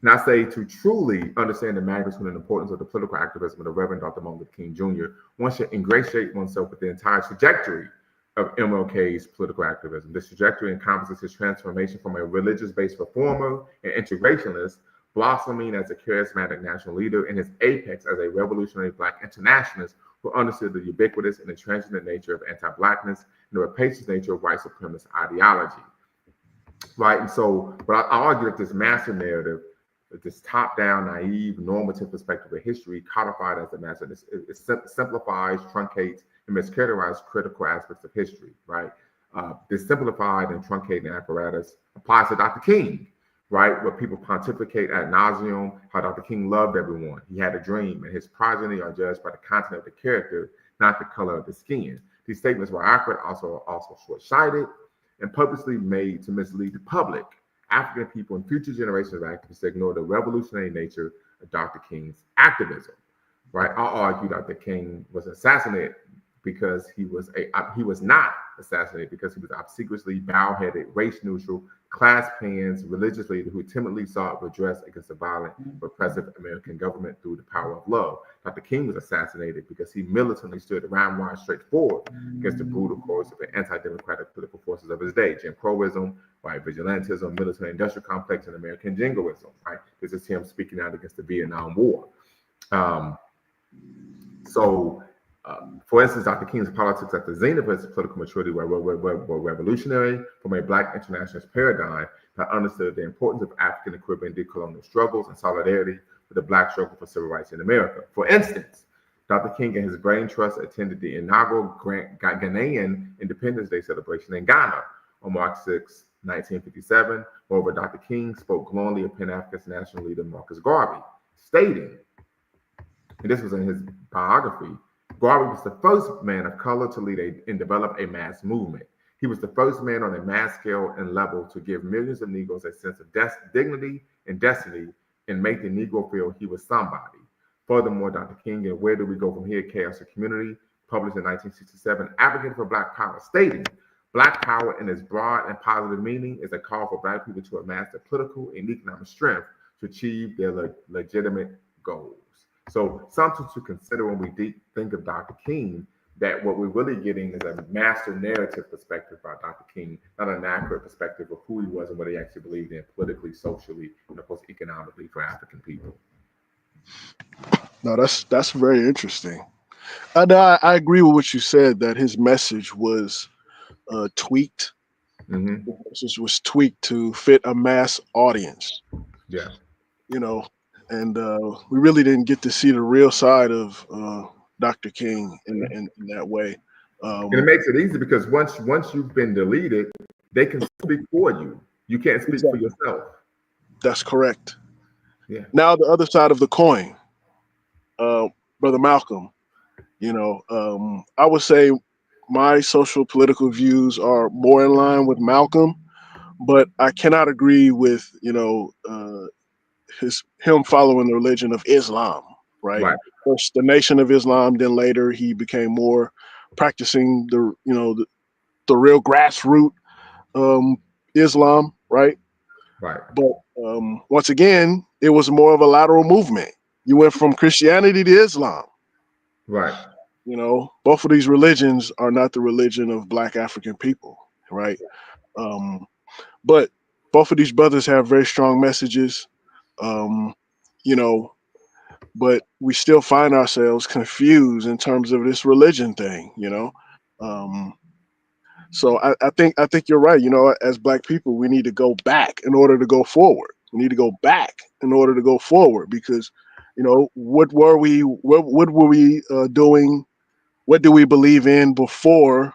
and I say, to truly understand the magnitude and importance of the political activism of the Reverend Dr. Martin Luther King Jr., one should ingratiate oneself with the entire trajectory of MLK's political activism. This trajectory encompasses his transformation from a religious-based reformer and integrationist, blossoming as a charismatic national leader, and his apex as a revolutionary Black internationalist who understood the ubiquitous and intransigent nature of anti-Blackness and the rapacious nature of white supremacist ideology. Right, and so, but I argue that this master narrative, this top-down, naive, normative perspective of history, codified as the master, it simplifies, truncates, and mischaracterizes critical aspects of history, right? This simplified and truncating apparatus applies to Dr. King, right? Where people pontificate ad nauseum how Dr. King loved everyone. He had a dream, and his progeny are judged by the content of the character, not the color of the skin. These statements were accurate, also short-sighted, and purposely made to mislead the public, African people, and future generations of activists to ignore the revolutionary nature of Dr. King's activism. Right? I'll argue Dr. King was assassinated because he was not assassinated because he was obsequiously bow-headed, race-neutral, class-pans religious leader who timidly sought redress against the violent, repressive American government through the power of love. Dr. King was assassinated because he militantly stood ramrod straight forward against the brutal, coercive, and anti-democratic political forces of his day: Jim Crowism, white vigilantism, military-industrial complex, and American jingoism. Right? This is him speaking out against the Vietnam War. For instance, Dr. King's politics at the zenith of his political maturity were revolutionary from a Black internationalist paradigm that understood the importance of African and Caribbean decolonial struggles and solidarity with the Black struggle for civil rights in America. For instance, Dr. King and his brain trust attended the inaugural Ghanaian Independence Day celebration in Ghana on March 6, 1957. Moreover, Dr. King spoke glowingly of Pan-Africanist national leader Marcus Garvey, stating, and this was in his biography, Garvey was the first man of color to lead and develop a mass movement. He was the first man on a mass scale and level to give millions of Negroes a sense of dignity and destiny and make the Negro feel he was somebody. Furthermore, Dr. King and Where Do We Go From Here? Chaos and Community, published in 1967, advocated for Black power, stating, Black power in its broad and positive meaning is a call for Black people to amass the political and economic strength to achieve their legitimate goals. So something to consider when we think of Dr. King, that what we're really getting is a master narrative perspective by Dr. King, not an accurate perspective of who he was and what he actually believed in politically, socially, and of course economically for African people. No, that's very interesting. I agree with what you said, that his message was tweaked. Mm-hmm. The message was tweaked to fit a mass audience. Yeah. You know, and we really didn't get to see the real side of Dr. King in that way. And it makes it easy because once you've been deleted, they can speak for you. You can't speak for yourself. That's correct. Yeah. Now the other side of the coin, Brother Malcolm. You know, I would say my social political views are more in line with Malcolm, but I cannot agree with him following the religion of Islam. Right. First, the Nation of Islam. Then later, he became more practicing the real grassroots Islam. Right. Right. But once again, it was more of a lateral movement. You went from Christianity to Islam. Right. You know, both of these religions are not the religion of Black African people, right? But both of these brothers have very strong messages, you know, but we still find ourselves confused in terms of this religion thing, you know. So I think you're right. You know, as Black people, we need to go back in order to go forward. We need to go back in order to go forward because, you know, what were we doing? What do we believe in before,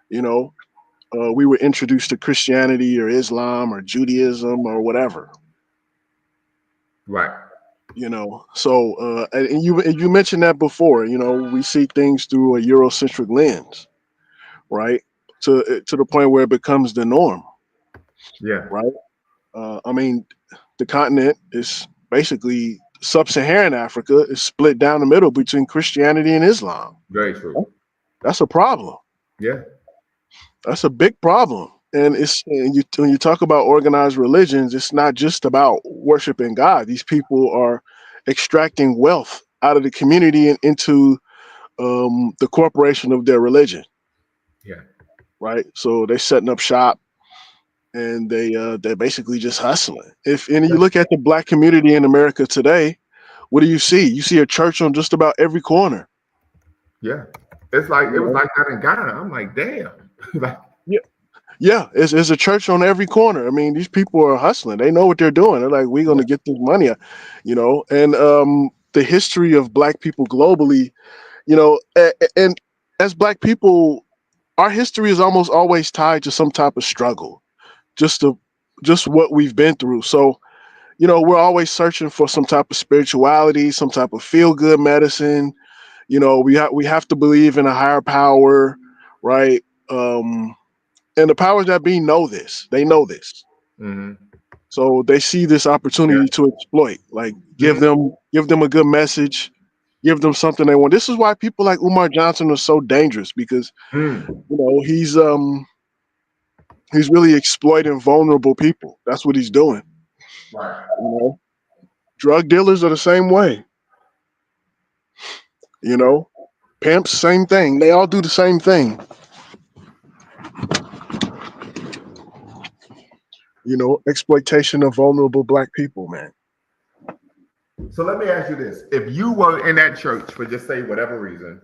you know, we were introduced to Christianity or Islam or Judaism or whatever? Right. You know, so and you mentioned that before. You know, we see things through a Eurocentric lens, right? To the point where it becomes the norm. Yeah. Right. I mean, the continent is basically sub-Saharan Africa is split down the middle between Christianity and Islam. Very true. That's a problem. Yeah. That's a big problem. And when you talk about organized religions, it's not just about worshiping God. These people are extracting wealth out of the community and into the corporation of their religion. Yeah. Right. So they're setting up shop and they're basically just hustling. And you look at the Black community in America today, what do you see? You see a church on just about every corner. Yeah. It's like it was like that in Ghana. I'm like, damn. Like, yeah, it's a church on every corner. I mean, these people are hustling. They know what they're doing. They're like, we're going to get this money, you know. And the history of Black people globally, you know, and as Black people, our history is almost always tied to some type of struggle, just what we've been through. So, you know, we're always searching for some type of spirituality, some type of feel good medicine. You know, we have to believe in a higher power, right? And the powers that be know this. They know this. mm-hmm. So they see this opportunity to exploit. Like give them a good message, give them something they want. This is why people like Umar Johnson are so dangerous because you know he's really exploiting vulnerable people. That's what he's doing. Right. You know, drug dealers are the same way. You know, pimps, same thing. They all do the same thing. You know, exploitation of vulnerable Black people, man. So let me ask you this. If you were in that church for just say whatever reason,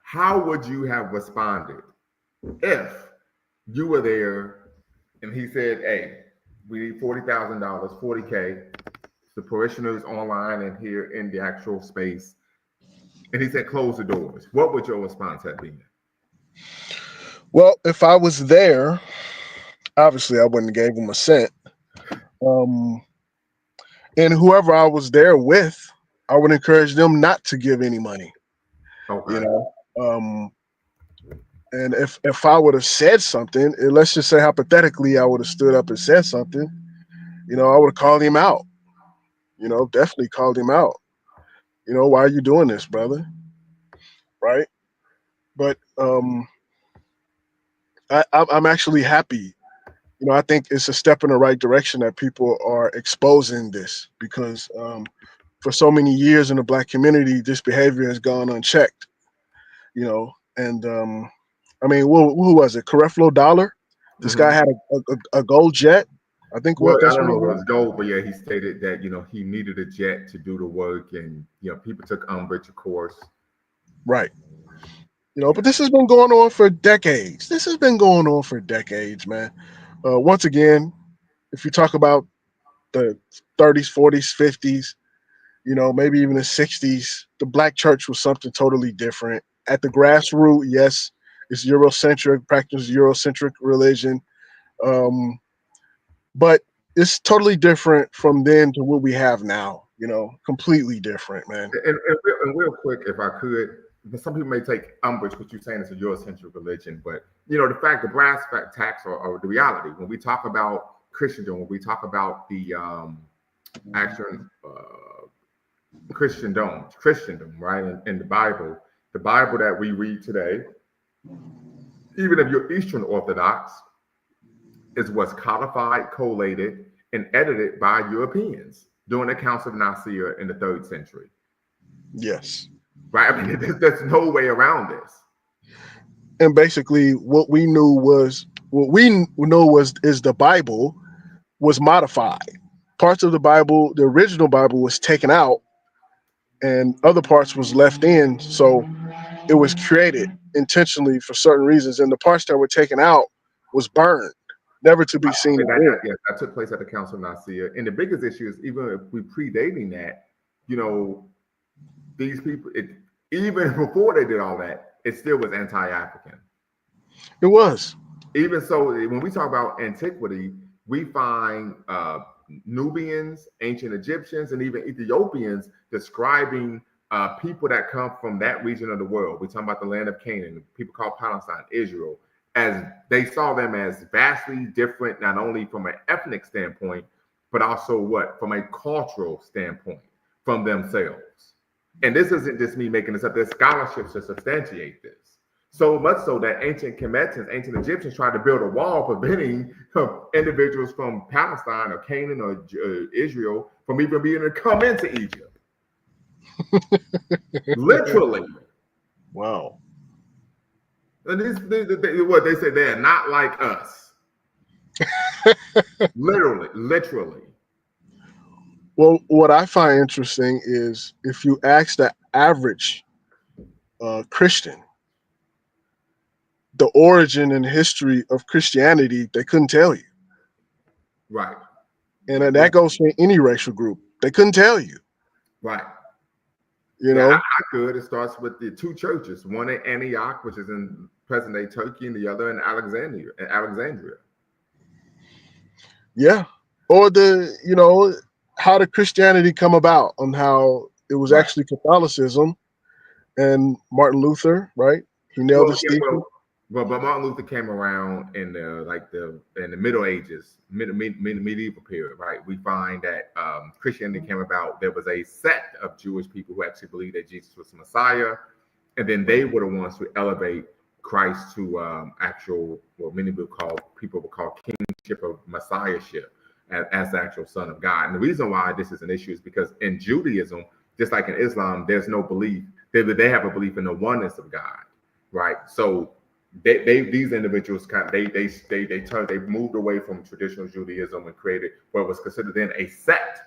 how would you have responded if you were there and he said, hey, we need $40,000, $40K, the parishioners online and here in the actual space, and he said close the doors? What would your response have been? Well, if I was there, obviously I wouldn't have gave him a cent. And whoever I was there with, I would encourage them not to give any money. Okay. You know, and if I would have said something, and let's just say hypothetically, I would have stood up and said something. You know, I would have called him out. definitely called him out. Why are you doing this, brother? Right? But I'm actually happy. I think it's a step in the right direction that people are exposing this because for so many years in the black community, this behavior has gone unchecked. And I mean, who was it? Careflo Dollar. This guy Hmm. had a gold jet. I think Well, I that's don't what know he if it had. was gold, but yeah, he stated that he needed a jet to do the work, and people took umbrage, of course. Right. Yeah. But this has been going on for decades. This has been going on for decades, man. Once again, if you talk about the 30s, 40s, 50s, maybe even the 60s, the black church was something totally different. At the grassroots, yes, it's Eurocentric, practice Eurocentric religion. Um, but it's totally different from then to what we have now, completely different, man. And real quick, if I could, but some people may take umbrage with you saying it's a Eurocentric religion, but the fact, the brass tacks are the reality. When we talk about Christendom, when we talk about the actual Christendom, right, in the Bible that we read today, even if you're Eastern Orthodox, is what's codified, collated, and edited by Europeans during the Council of Nicaea in the 3rd century. Yes. Right? I mean, there's no way around this. And basically what we know is the Bible was modified. Parts of the Bible, the original Bible, was taken out and other parts was left in. So it was created intentionally for certain reasons. And the parts that were taken out was burned, never to be seen And again. that took place at the Council of Nicaea. And the biggest issue is, even if we predating that, you know, these people, even before they did all that, it still was anti-African. It was. Even so, when we talk about antiquity, we find Nubians, ancient Egyptians, and even Ethiopians describing people that come from that region of the world. We're talking about the land of Canaan, people called Palestine, Israel, as they saw them as vastly different, not only from an ethnic standpoint, but also from a cultural standpoint from themselves. And this isn't just me making this up. There's scholarships to substantiate this. So much so that ancient Kemetans, ancient Egyptians tried to build a wall preventing individuals from Palestine or Canaan or Israel from even being able to come into Egypt. Literally. Wow. And what they say, they are not like us. Literally. Well, what I find interesting is if you ask the average Christian the origin and history of Christianity, they couldn't tell you. Right. And that goes for any racial group. They couldn't tell you. Right. You Yeah, know? I could. It starts with the two churches, one in Antioch, which is in present-day Turkey, and the other in Alexandria. Yeah. Or how did Christianity come about, on how it was Right. actually Catholicism and Martin Luther, right? He nailed his thesis. But Martin Luther came around in the Middle Ages, medieval period, right? We find that Christianity came about. There was a sect of Jewish people who actually believed that Jesus was the Messiah, and then they were the ones who elevate Christ to actual, what many people would call kingship or messiahship as the actual Son of God. And the reason why this is an issue is because in Judaism, just like in Islam, there's no belief. They have a belief in the oneness of God, right? So these individuals they moved away from traditional Judaism and created what was considered then a sect.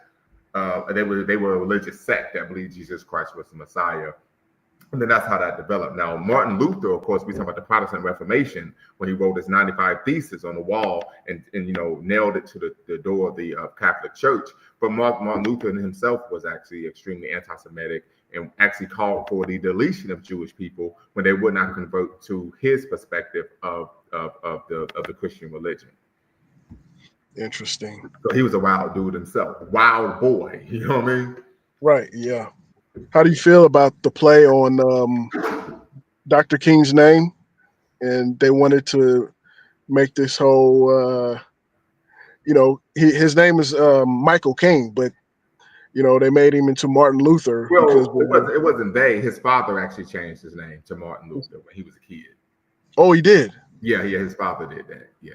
They were a religious sect that believed Jesus Christ was the Messiah. And then that's how that developed. Now, Martin Luther, of course, we talk about the Protestant Reformation when he wrote his 95 Theses on the wall and nailed it to the door of the Catholic Church. But Martin Luther himself was actually extremely anti-Semitic and actually called for the deletion of Jewish people when they would not convert to his perspective of the Christian religion. Interesting. So he was a wild dude himself, wild boy. You know what I mean? Right. Yeah. How do you feel about the play on Dr. King's name? And they wanted to make this whole, his name is Michael King, but You know, they made him into Martin Luther Well, because it wasn't they. His father actually changed his name to Martin Luther when he was a kid. oh, he did. Yeah, his father did that. Yeah.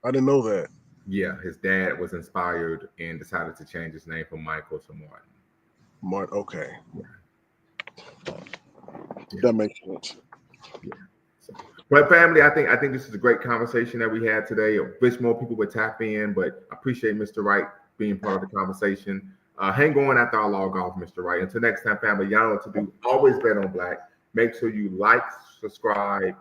I didn't know that. Yeah, his dad was inspired and decided to change his name from Michael to Martin. Martin. Okay. Yeah. That makes sense. Yeah. So, but family, I think this is a great conversation that we had today. I wish more people would tap in, but I appreciate Mr. Wright being part of the conversation. Hang on after I log off, Mr. Wright. Until next time, family, y'all know what to do. Always bet on black. Make sure you like, subscribe,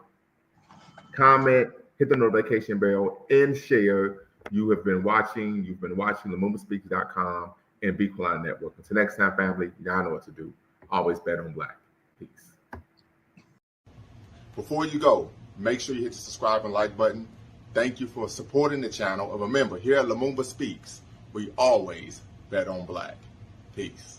comment, hit the notification bell, and share. You've been watching LumumbaSpeaks.com and Be Quiet Network. Until next time, family, y'all know what to do. Always bet on black. Peace. Before you go, make sure you hit the subscribe and like button. Thank you for supporting the channel. And remember, here at Lumumba Speaks, we always bet on black. Peace.